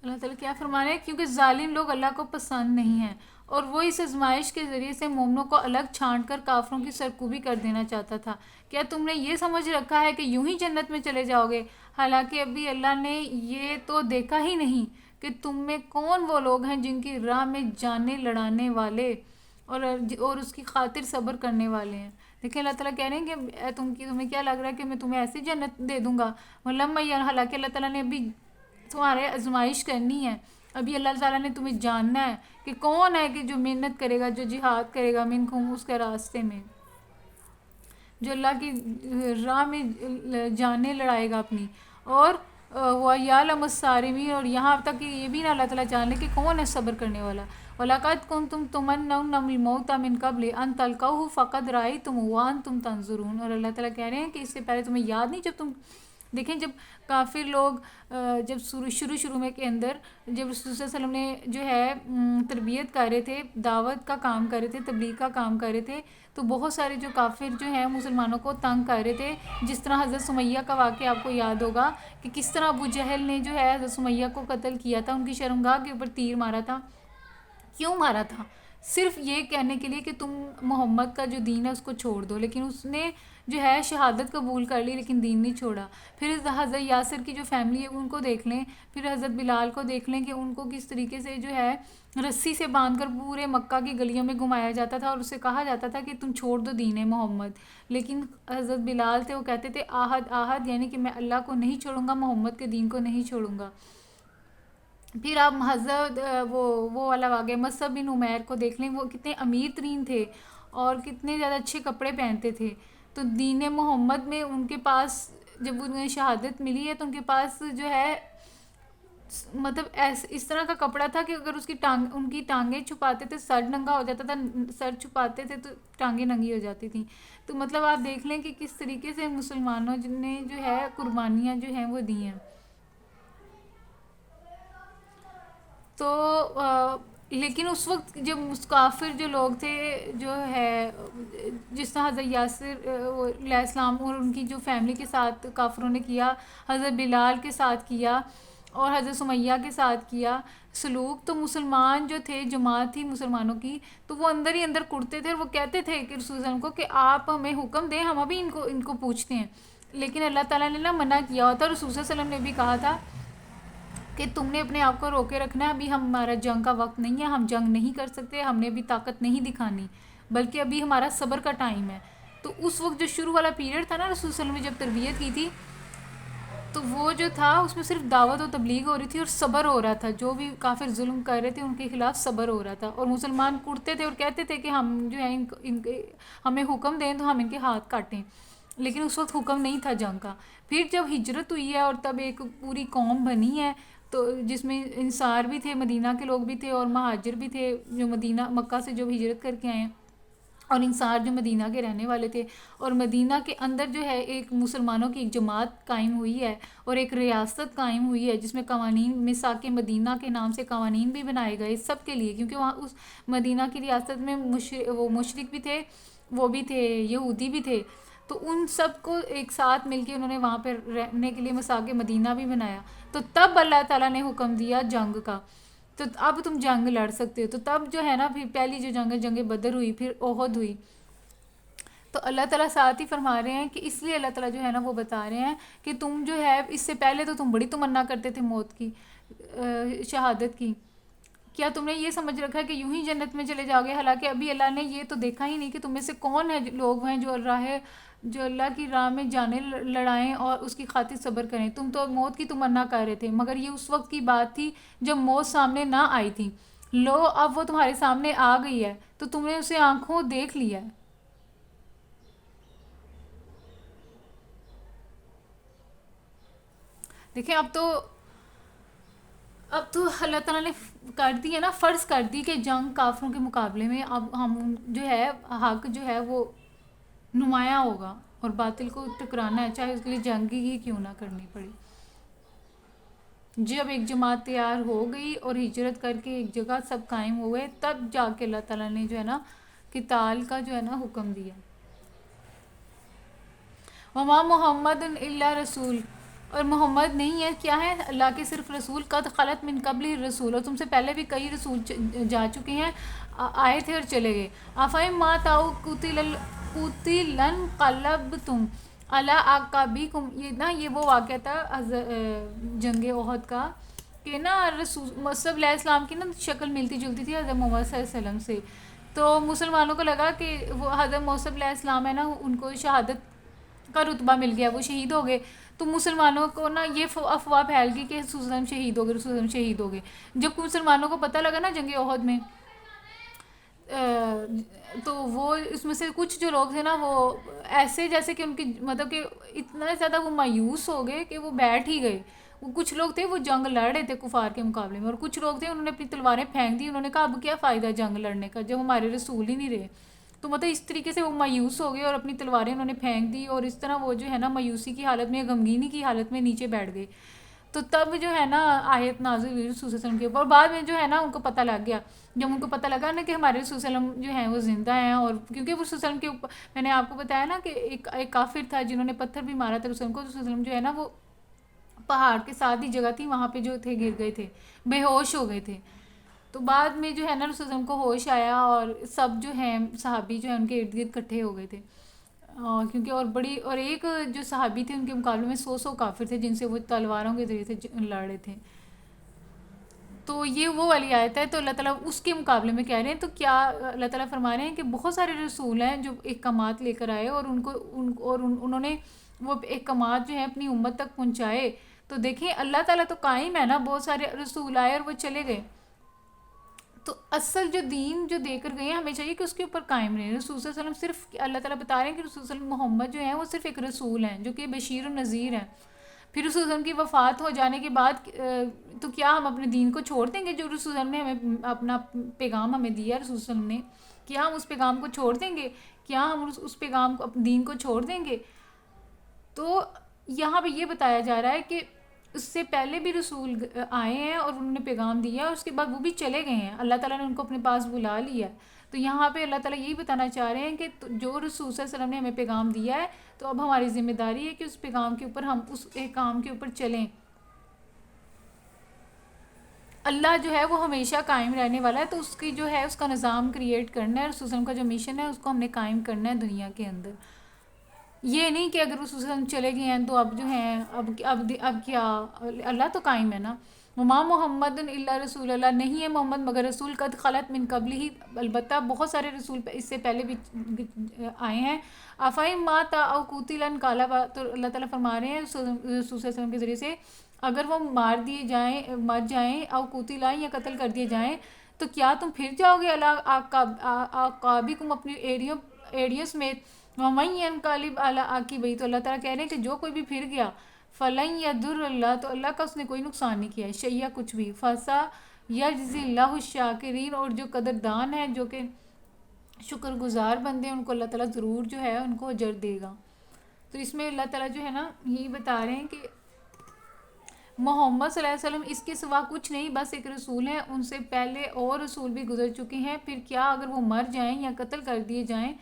اللہ تعالیٰ کیا فرما رہے ہیں کیونکہ ظالم لوگ اللہ کو پسند نہیں ہیں اور وہ اس آزمائش کے ذریعے سے مومنوں کو الگ چھانٹ کر کافروں کی سرکوبی کر دینا چاہتا تھا. کیا تم نے یہ سمجھ رکھا ہے کہ یوں ہی جنت میں چلے جاؤ گے, حالانکہ ابھی اللہ نے یہ تو دیکھا ہی نہیں کہ تم میں کون وہ لوگ ہیں جن کی راہ میں جانیں لڑانے والے اور اس کی خاطر صبر کرنے والے ہیں. دیکھیں اللہ تعالیٰ کہہ رہے ہیں کہ تمہیں کیا لگ رہا ہے کہ میں تمہیں ایسی جنت دے دوں گا, حالانکہ اللہ تعالیٰ نے ابھی تمہارے آزمائش کرنی ہے. ابھی اللہ تعالیٰ نے تمہیں جاننا ہے کہ کون ہے کہ جو محنت کرے گا, جو جہاد کرے گا منکم اس کے راستے میں, جو اللہ کی راہ میں جانیں لڑائے گا اپنی, اور وَيَعْلَمُ الصَّابِرِينَ, اور یہاں تک کہ یہ بھی نہ اللہ تعالیٰ جان لے کہ کون ہے صبر کرنے والا. وَلَقَدْ كُنْتُمْ تُمَنَّوْنَ الْمَوْتَ مِنْ قَبْلِ أَنْ تَلْقَوْهُ فَقَدْ رَأَيْتُمُوهُ وَأَنْتُمْ تَنْظُرُونَ. اور اللہ تعالیٰ کہہ رہے ہیں کہ اس سے پہلے تمہیں یاد نہیں جب تم دیکھیں جب کافر لوگ جب شروع میں کے اندر جب رسول صلی اللہ علیہ وسلم نے جو ہے تربیت کر رہے تھے, دعوت کا کام کر رہے تھے, تبلیغ کا کام کر رہے تھے, تو بہت سارے جو کافر جو ہیں مسلمانوں کو تنگ کر رہے تھے. جس طرح حضرت سمیہ کا واقعہ آپ کو یاد ہوگا کہ کس طرح ابو جہل نے جو ہے حضرت سمیہ کو قتل کیا تھا, ان کی شرمگاہ کے اوپر تیر مارا تھا. کیوں مارا تھا؟ صرف یہ کہنے کے لیے کہ تم محمد کا جو دین ہے اس کو چھوڑ دو, لیکن اس نے جو ہے شہادت قبول کر لی لیکن دین نہیں چھوڑا. پھر حضرت یاسر کی جو فیملی ہے ان کو دیکھ لیں, پھر حضرت بلال کو دیکھ لیں کہ ان کو کس طریقے سے جو ہے رسی سے باندھ کر پورے مکہ کی گلیوں میں گھمایا جاتا تھا اور اسے کہا جاتا تھا کہ تم چھوڑ دو دین محمد. لیکن حضرت بلال تھے, وہ کہتے تھے آہد یعنی کہ میں اللہ کو نہیں چھوڑوں گا, محمد کے دین کو نہیں چھوڑوں گا. پھر آپ حضرت وہ والا واقعہ مصعب بن عمیر کو دیکھ لیں, وہ کتنے امیر ترین تھے اور کتنے زیادہ اچھے کپڑے پہنتے تھے. تو دین محمد میں ان کے پاس جب انہیں شہادت ملی ہے تو ان کے پاس جو ہے مطلب اس طرح کا کپڑا تھا کہ اگر ان کی ٹانگیں چھپاتے تھے سر ننگا ہو جاتا تھا, سر چھپاتے تھے تو ٹانگیں ننگی ہو جاتی تھیں. تو مطلب آپ دیکھ لیں کہ کس طریقے سے مسلمانوں نے جو ہے قربانیاں جو ہیں وہ دی ہیں. تو لیکن اس وقت جب کافر جو لوگ تھے جو ہے جس طرح حضرت یاسر علیہ السلام اور ان کی جو فیملی کے ساتھ کافروں نے کیا, حضرت بلال کے ساتھ کیا اور حضرت سمیہ کے ساتھ کیا سلوک, تو مسلمان جو تھے جماعت تھی مسلمانوں کی, تو وہ اندر ہی اندر کڑتے تھے اور وہ کہتے تھے کہ رسول اللہ کو کہ آپ ہمیں حکم دیں, ہم ابھی ان کو پوچھتے ہیں. لیکن اللہ تعالیٰ نے منع کیا ہوتا. رسول صلی اللہ علیہ وسلم نے بھی کہا تھا کہ تم نے اپنے آپ کو روکے رکھنا ہے، ابھی ہمارا جنگ کا وقت نہیں ہے، ہم جنگ نہیں کر سکتے، ہم نے ابھی طاقت نہیں دکھانی، بلکہ ابھی ہمارا صبر کا ٹائم ہے۔ تو اس وقت جو شروع والا پیریڈ تھا نا رسول صلی اللہ علیہ وسلم نے جب تربیت کی تھی، تو وہ جو تھا اس میں صرف دعوت و تبلیغ ہو رہی تھی اور صبر ہو رہا تھا، جو بھی کافر ظلم کر رہے تھے ان کے خلاف صبر ہو رہا تھا، اور مسلمان کڑتے تھے اور کہتے تھے کہ ہم جو ہے ان کے ہمیں حکم دیں تو ہم ان کے ہاتھ کاٹیں، لیکن اس وقت حکم نہیں تھا جنگ کا۔ پھر جب ہجرت ہوئی ہے اور تب ایک پوری قوم بنی ہے، تو جس میں انصار بھی تھے، مدینہ کے لوگ بھی تھے، اور مہاجر بھی تھے جو مدینہ مکہ سے جو ہجرت کر کے آئے ہیں، اور انصار جو مدینہ کے رہنے والے تھے، اور مدینہ کے اندر جو ہے ایک مسلمانوں کی ایک جماعت قائم ہوئی ہے اور ایک ریاست قائم ہوئی ہے، جس میں قوانین میثاق مدینہ کے نام سے قوانین بھی بنائے گئے سب کے لیے، کیونکہ وہاں اس مدینہ کی ریاست میں وہ مشرک بھی تھے، وہ بھی تھے یہودی بھی تھے، تو ان سب کو ایک ساتھ مل کے انہوں نے وہاں پہ رہنے کے لیے میثاق مدینہ بھی بنایا۔ تو تب اللہ تعالیٰ نے حکم دیا جنگ کا، تو اب تم جنگ لڑ سکتے ہو۔ تو تب جو ہے نا پھر پہلی جو جنگ ہے جنگ بدر ہوئی، پھر احد ہوئی۔ تو اللہ تعالیٰ ساتھ ہی فرما رہے ہیں کہ اس لیے اللہ تعالیٰ جو ہے نا وہ بتا رہے ہیں کہ تم جو ہے اس سے پہلے تو تم بڑی تمنا کرتے تھے موت کی، شہادت کی، کیا تم نے یہ سمجھ رکھا ہے کہ یوں ہی جنت میں چلے جاؤ گے؟ حالانکہ ابھی اللہ نے یہ تو دیکھا ہی نہیں کہ تم میں سے کون ہے لوگ ہیں جو اللہ کی راہ میں جانیں لڑائیں اور اس کی خاطر صبر کریں۔ تم تو موت کی تمنا کر رہے تھے، مگر یہ اس وقت کی بات تھی جب موت سامنے نہ آئی تھی، لو اب وہ تمہارے سامنے آ گئی ہے تو تم نے اسے آنکھوں دیکھ لیا ہے۔ دیکھیں اب تو اللہ تعالیٰ نے کر دی ہے نا، فرض کر دی کہ جنگ کافروں کے مقابلے میں اب ہم جو ہے حق جو ہے وہ نمایاں ہوگا، اور باطل کو ٹکرانا ہے، چاہے اس کے لیے جنگ ہی کیوں نہ کرنی پڑی۔ جب ایک جماعت تیار ہو گئی اور ہجرت کر کے ایک جگہ سب قائم ہو گئے، تب جا کے اللہ تعالیٰ نے جو ہے نا قتال کا جو ہے نا حکم دیا۔ وما محمد الا رسول، اور محمد نہیں ہے، کیا ہے؟ اللہ کے صرف رسول، قد خلط من قبل رسول، اور تم سے پہلے بھی کئی رسول جا چکے ہیں، آئے تھے اور چلے گئے۔ آفائم ما تاؤ قتلن قلبتم علی اعقابکم، یہ وہ واقعہ تھا جنگ احد کا، کہ نا رسول مصعب علیہ السلام کی نا شکل ملتی جلتی تھی حضرت محمد صلی اللہ علیہ وسلم سے، تو مسلمانوں کو لگا کہ وہ حضرت مصعب علیہ السلام ہے نا، ان کو شہادت کا رتبہ مل گیا، وہ شہید ہو گئے، تو مسلمانوں کو نا یہ افواہ پھیل گئی کہ رسول اللہ شہید ہو گئے، رسول اللہ شہید ہو گئے۔ جب مسلمانوں کو پتہ لگا نا جنگ احد میں، تو وہ اس میں سے کچھ جو لوگ تھے نا وہ ایسے جیسے کہ ان کی مطلب کہ اتنا زیادہ وہ مایوس ہو گئے کہ وہ بیٹھ ہی گئے۔ وہ کچھ لوگ تھے وہ جنگ لڑ رہے تھے کفار کے مقابلے میں، اور کچھ لوگ تھے انہوں نے اپنی تلواریں پھینک دی، انہوں نے کہا اب کیا فائدہ جنگ لڑنے کا جب ہمارے رسول ہی نہیں رہے۔ تو مطلب اس طریقے سے وہ مایوس ہو گئے اور اپنی تلواریں انہوں نے پھینک دی، اور اس طرح وہ جو ہے نا مایوسی کی حالت میں، غمگینی کی حالت میں نیچے بیٹھ گئے۔ تو تب جو ہے نا آیت نازل ہوئی رسول صلی اللہ علیہ وسلم کے اوپر، اور بعد میں جو ہے نا ان کو پتہ لگ گیا، جب ان کو پتہ لگا نا کہ ہمارے رسول صلی اللہ علیہ وسلم جو ہیں وہ زندہ ہیں، اور کیونکہ وہ رسول صلی اللہ علیہ وسلم کے اوپر میں نے آپ کو بتایا نا کہ ایک کافر تھا جنہوں نے پتھر بھی مارا تھا رسول کو، رسول صلی اللہ علیہ وسلم جو ہے نا وہ پہاڑ کے ساتھ ہی جگہ تھی وہاں پہ جو تھے گر گئے تھے، بے ہوش ہو گئے تھے۔ تو بعد میں جو ہے نا رسول صلی اللہ علیہ وسلم کو ہوش آیا، اور سب جو ہیں صحابی جو ہیں ان کے ارد گرد اکٹھے ہو گئے تھے، کیونکہ اور ایک جو صحابی تھے ان کے مقابلے میں 100 کافر تھے جن سے وہ تلواروں کے ذریعے سے لڑ رہے تھے۔ تو یہ وہ والی آیت ہے، تو اللہ تعالیٰ اس کے مقابلے میں کہہ رہے ہیں، تو کیا اللہ تعالیٰ فرما رہے ہیں کہ بہت سارے رسول ہیں جو احکامات لے کر آئے، اور انہوں نے وہ احکامات جو ہیں اپنی امت تک پہنچائے۔ تو دیکھیں اللہ تعالیٰ تو قائم ہے نا، بہت سارے رسول آئے اور وہ چلے گئے، تو اصل جو دین جو دے کر گئے ہیں ہمیں چاہیے کہ اس کے اوپر قائم رہیں۔ رسول صلی اللہ علیہ وسلم صرف اللہ تعالیٰ بتا رہے ہیں کہ رسول صلی اللہ علیہ وسلم محمد جو ہیں وہ صرف ایک رسول ہیں جو کہ بشیر و نذیر ہیں۔ پھر رسول صلی اللہ علیہ وسلم کی وفات ہو جانے کے بعد تو کیا ہم اپنے دین کو چھوڑ دیں گے؟ جو رسول صلی اللہ علیہ وسلم نے ہمیں اپنا پیغام ہمیں دیا رسول صلی اللہ علیہ وسلم نے، کیا ہم اس پیغام کو چھوڑ دیں گے؟ کیا ہم اس پیغام کو اپنے دین کو چھوڑ دیں گے؟ تو یہاں پہ یہ بتایا جا رہا ہے کہ اس سے پہلے بھی رسول آئے ہیں اور انہوں نے پیغام دیا، اور اس کے بعد وہ بھی چلے گئے ہیں، اللہ تعالیٰ نے ان کو اپنے پاس بلا لیا ہے۔ تو یہاں پہ اللہ تعالیٰ یہی بتانا چاہ رہے ہیں کہ جو رسول صلی اللہ علیہ وسلم نے ہمیں پیغام دیا ہے، تو اب ہماری ذمہ داری ہے کہ اس پیغام کے اوپر ہم اس احکام کے اوپر چلیں۔ اللہ جو ہے وہ ہمیشہ قائم رہنے والا ہے، تو اس کی جو ہے اس کا نظام کریٹ کرنا ہے، رسول صلی اللہ علیہ وسلم کا جو مشن ہے اس کو ہم نے قائم کرنا ہے دنیا کے اندر۔ یہ نہیں کہ اگر رسول صلی اللہ علیہ وسلم چلے گئے ہیں تو اب جو ہیں اب کیا، اللہ تو قائم ہے نا۔ وما محمد الا رسول اللہ، نہیں ہے محمد مگر رسول، قد خلط من قبل ہی، البتہ بہت سارے رسول اس سے پہلے بھی آئے ہیں، افہم ماتا او قتل انقلب تو اللہ تعالیٰ فرما رہے ہیں رسول صلی اللہ علیہ وسلم کے ذریعے سے، اگر وہ مر جائیں او قتل یا قتل کر دیے جائیں تو کیا تم پھر جاؤ گے اعقابکم اپنی ایڑیوں سمیت، ومن ینقلب علی عقبیہ تو اللہ تعالیٰ کہہ رہے ہیں کہ جو کوئی بھی پھر گیا فلن یضر اللہ تو اللہ کا اس نے کوئی نقصان نہیں کیا ہے، شیئا کچھ بھی، فسا یجزی اللہ الشاکرین اور جو قدردان ہے جو کہ شکر گزار بندے ان کو اللہ تعالیٰ ضرور جو ہے ان کو اجر دے گا۔ تو اس میں اللہ تعالیٰ جو ہے نا یہی بتا رہے ہیں کہ محمد صلی اللہ علیہ وسلم اس کے سوا کچھ نہیں، بس ایک رسول ہیں، ان سے پہلے اور رسول بھی گزر چکے ہیں، پھر کیا اگر وہ مر جائیں یا قتل کر دیے جائیں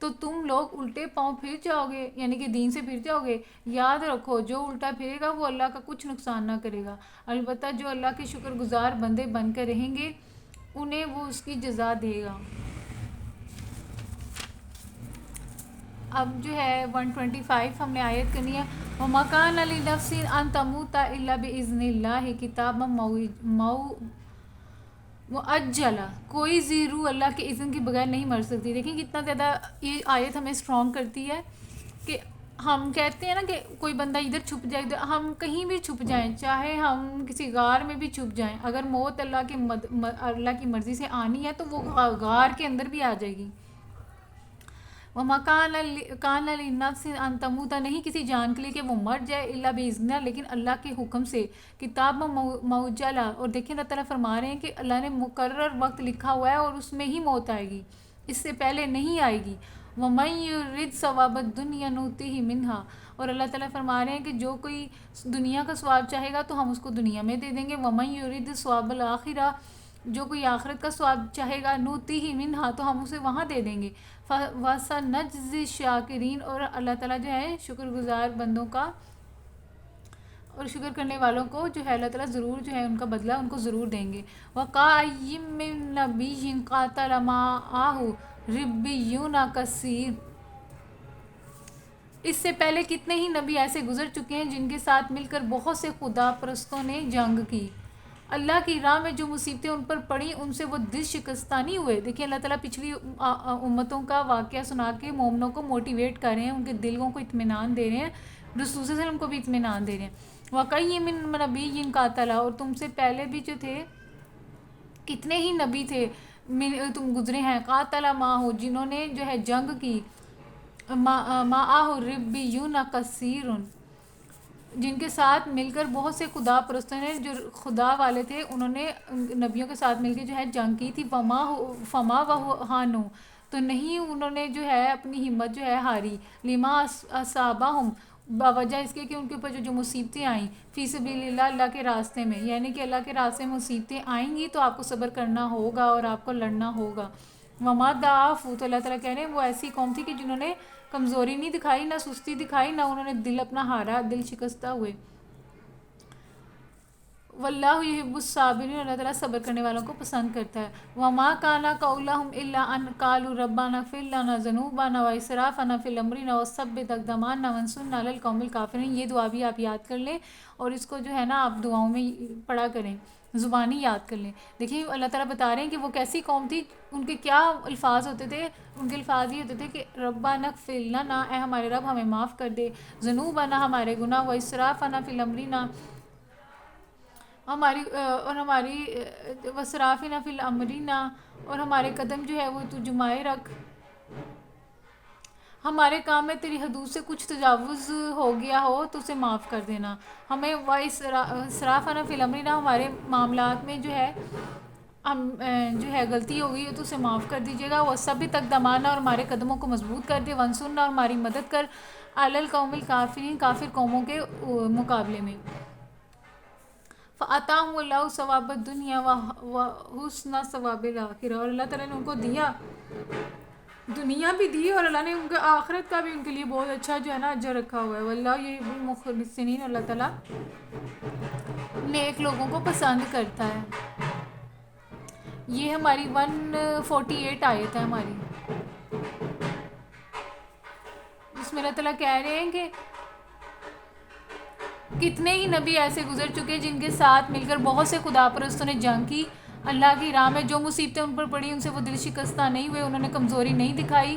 تو تم لوگ الٹے پاؤں پھر جاؤ گے، یعنی کہ دین سے پھر جاؤ گے؟ یاد رکھو جو الٹا پھرے گا وہ اللہ کا کچھ نقصان نہ کرے گا، البتہ جو اللہ کے شکر گزار بندے بن کر رہیں گے انہیں وہ اس کی جزا دے گا۔ اب جو ہے 125 ہم نے آیت کرنی ہے، وَمَا كَانَ لِنَفْسٍ أَن تَمُوتَ إِلَّا بِإِذْنِ اللَّهِ كِتَابًا مُؤَجَّلًا، کوئی ذی روح اللہ کے اذن کے بغیر نہیں مر سکتی۔ دیکھیں کتنا زیادہ یہ آیت ہمیں اسٹرانگ کرتی ہے کہ ہم کہتے ہیں نا کہ کوئی بندہ ادھر چھپ جائے، ادھر ہم کہیں بھی چھپ جائیں، چاہے ہم کسی غار میں بھی چھپ جائیں، اگر موت اللہ کی مرضی سے آنی ہے تو وہ غار کے اندر بھی آ جائے گی۔ وَمَا كَانَ لِنَفْسٍ أَن تَمُوتَ، نہیں کسی جان کے لیے کہ وہ مر جائے، إِلَّا بِإِذْنِهِ، لیکن اللہ کے حکم سے، کتاب مؤجلہ، اور دیکھیں اللہ تعالیٰ فرما رہے ہیں کہ اللہ نے مقرر وقت لکھا ہوا ہے اور اس میں ہی موت آئے گی، اس سے پہلے نہیں آئے گی۔ وَمَن يُرِدْ ثَوَابَ الدُّنْيَا نُؤْتِهِ مِنْهَا، اور اللہ تعالیٰ فرما رہے ہیں کہ جو کوئی دنیا کا ثواب چاہے گا تو ہم اس کو دنیا میں دے دیں گے، وَمَن يُرِدْ ثَوَابَ الْآخِرَةِ، جو کوئی آخرت کا ثواب چاہے گا نُؤْتِهِ مِنْهَا تو ہم اسے وہاں دے دیں گے، وَسَنَجْزِي الشَّاكِرِينَ، اور اللہ تعالیٰ جو ہے شکر گزار بندوں کا اور شکر کرنے والوں کو جو ہے اللہ تعالیٰ ضرور جو ہے ان کا بدلہ ان کو ضرور دیں گے۔ وَكَأَيِّن مِّن نَبِيٍّ قَاتَلَ مَعَهُ رِبِّيُّونَ كَثِيرٌ، اس سے پہلے کتنے ہی نبی ایسے گزر چکے ہیں جن کے ساتھ مل کر بہت سے خدا پرستوں نے جنگ کی، اللہ کی راہ میں جو مصیبتیں ان پر پڑیں ان سے وہ دل شکستہ نہیں ہوئے۔ دیکھیں اللہ تعالیٰ پچھلی امتوں کا واقعہ سنا کے مومنوں کو موٹیویٹ کر رہے ہیں، ان کے دلوں کو اطمینان دے رہے ہیں، رسول صلی اللہ علیہ وسلم کو بھی اطمینان دے رہے ہیں۔ وَكَأَيِّن مِّن نَبِيٍّ قَاتَلَ، اور تم سے پہلے بھی جو تھے کتنے ہی نبی تھے تم گزرے ہیں، قاتل ماہو، جنہوں نے جو ہے جنگ کی، معاہ ربیون کثیر، جن کے ساتھ مل کر بہت سے خدا پرستوں نے جو خدا والے تھے انہوں نے نبیوں کے ساتھ مل کے جو ہے جنگ کی تھی، فما وہانو، تو نہیں انہوں نے جو ہے اپنی ہمت جو ہے ہاری، لما اصابہم، باوجہ اس کے کہ ان کے اوپر جو مصیبتیں آئیں، فی سبیل اللہ، اللہ کے راستے میں، یعنی کہ اللہ کے راستے میں مصیبتیں آئیں گی تو آپ کو صبر کرنا ہوگا اور آپ کو لڑنا ہوگا۔ وما ضعفوا، تو اللہ تعالیٰ کہہ رہے ہیں وہ ایسی قوم تھی کہ جنہوں نے کمزوری نہیں دکھائی، نہ سستی دکھائی، نہ انہوں نے دل اپنا ہارا، دل شکستہ ہوئے۔ واللہ یحب الصابرین، اللہ تعالیٰ صبر کرنے والوں کو پسند کرتا ہے۔ وما کان قولہم الا ان قالوا ربنا اغفر لنا ذنوبنا واسرافنا فی امرنا وثبت اقدامنا وانصرنا علی القوم الکافرین، یہ دعا بھی آپ یاد کر لیں اور اس کو جو ہے نا آپ دعاؤں میں پڑھا کریں، زبانی یاد کر لیں۔ دیکھیں اللہ تعالیٰ بتا رہے ہیں کہ وہ کیسی قوم تھی، ان کے کیا الفاظ ہوتے تھے، ان کے الفاظ یہ ہوتے تھے کہ ربنا اغفر لنا، اے ہمارے رب ہمیں معاف کر دے، ذنوبنا ہمارے گناہ، واسرافنا فی امرنا، ہماری وسرافنا فی امرنا، اور ہمارے قدم جو ہے وہ تو جمائے رکھ، ہمارے کام میں تیری حدود سے کچھ تجاوز ہو گیا ہو تو اسے معاف کر دینا، ہمیں واسرافنا فی امرنا، ہمارے معاملات میں جو ہے ہم جو ہے غلطی ہو گئی ہے تو اسے معاف کر دیجیے گا، وہ سب تک دمانا، اور ہمارے قدموں کو مضبوط کر دے، ونصرنا، اور ہماری مدد کر، علی القوم الکافرین، کافر قوموں کے مقابلے میں۔ فَآتَاهُمُ اللَّهُ ثَوَابَ الدُّنْيَا وَحُسْنَ ثَوَابِ الْآخِرَةِ، اور اللہ تعالیٰ نے ان کو دنیا بھی دی اور اللہ نے ان کے آخرت کا بھی ان کے لیے بہت اچھا جو ہے نا اجر رکھا ہوا ہے۔ واللہ یحب المحسنین، اللہ تعالیٰ نیک لوگوں کو پسند کرتا ہے۔ یہ ہماری 148 آیت ہے ہماری، جس میں اللہ تعالیٰ کہہ رہے ہیں کہ کتنے ہی نبی ایسے گزر چکے جن کے ساتھ مل کر بہت سے خدا پرستوں نے جنگ کی اللہ کی راہ میں. جو مصیبتیں ان پر پڑی ان سے وہ دل شکستہ نہیں ہوئے, انہوں نے کمزوری نہیں دکھائی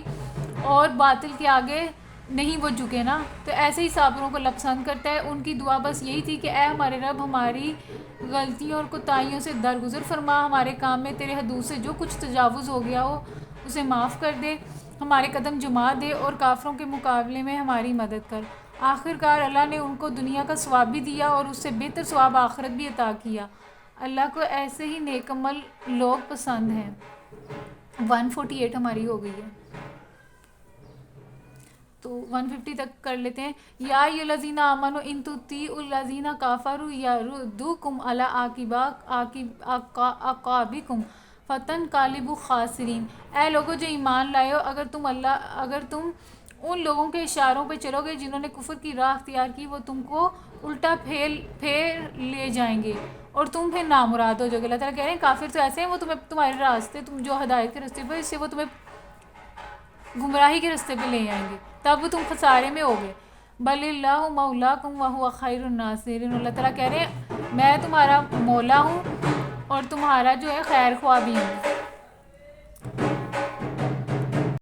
اور باطل کے آگے نہیں وہ جھکے نا. تو ایسے ہی صابروں کو اللہ پسند کرتا ہے. ان کی دعا بس یہی تھی کہ اے ہمارے رب ہماری غلطیوں اور کوتاہیوں سے درگزر فرما, ہمارے کام میں تیرے حدود سے جو کچھ تجاوز ہو گیا ہو اسے معاف کر دے, ہمارے قدم جما دے اور کافروں کے مقابلے میں ہماری مدد کر. آخر کار اللہ نے ان کو دنیا کا ثواب بھی دیا اور اس سے بہتر ثواب آخرت بھی عطا کیا. اللہ کو ایسے ہی نیک عمل لوگ پسند ہیں. 148 ہماری ہو گئی ہے تو 150 تک کر لیتے ہیں. یا ایھا الذین آمنوا ان تطیعوا الذین کفروا یردوکم علی اعقابکم فتنقلبوا خاسرین. اے لوگوں جو ایمان لائے ہو, اگر تم ان لوگوں کے اشاروں پہ چلو گے جنہوں نے کفر کی راہ اختیار کی, وہ تم کو الٹا پھیر لے جائیں گے اور تم پھر نامراد ہو جاؤ گے. اللہ تعالیٰ کہہ رہے ہیں کافر تو ایسے ہیں وہ تمہارے راستے, تم جو ہدایت کے راستے پہ, اس سے وہ تمہیں گمراہی کے راستے پہ لے آئیں گے, تب تم خسارے میں ہوگے. بل اللہ مولاکم وہو خیر الناصرین. اللہ تعالیٰ کہہ رہے ہیں میں تمہارا مولا ہوں اور تمہارا جو ہے خیر خواہ بھی ہوں.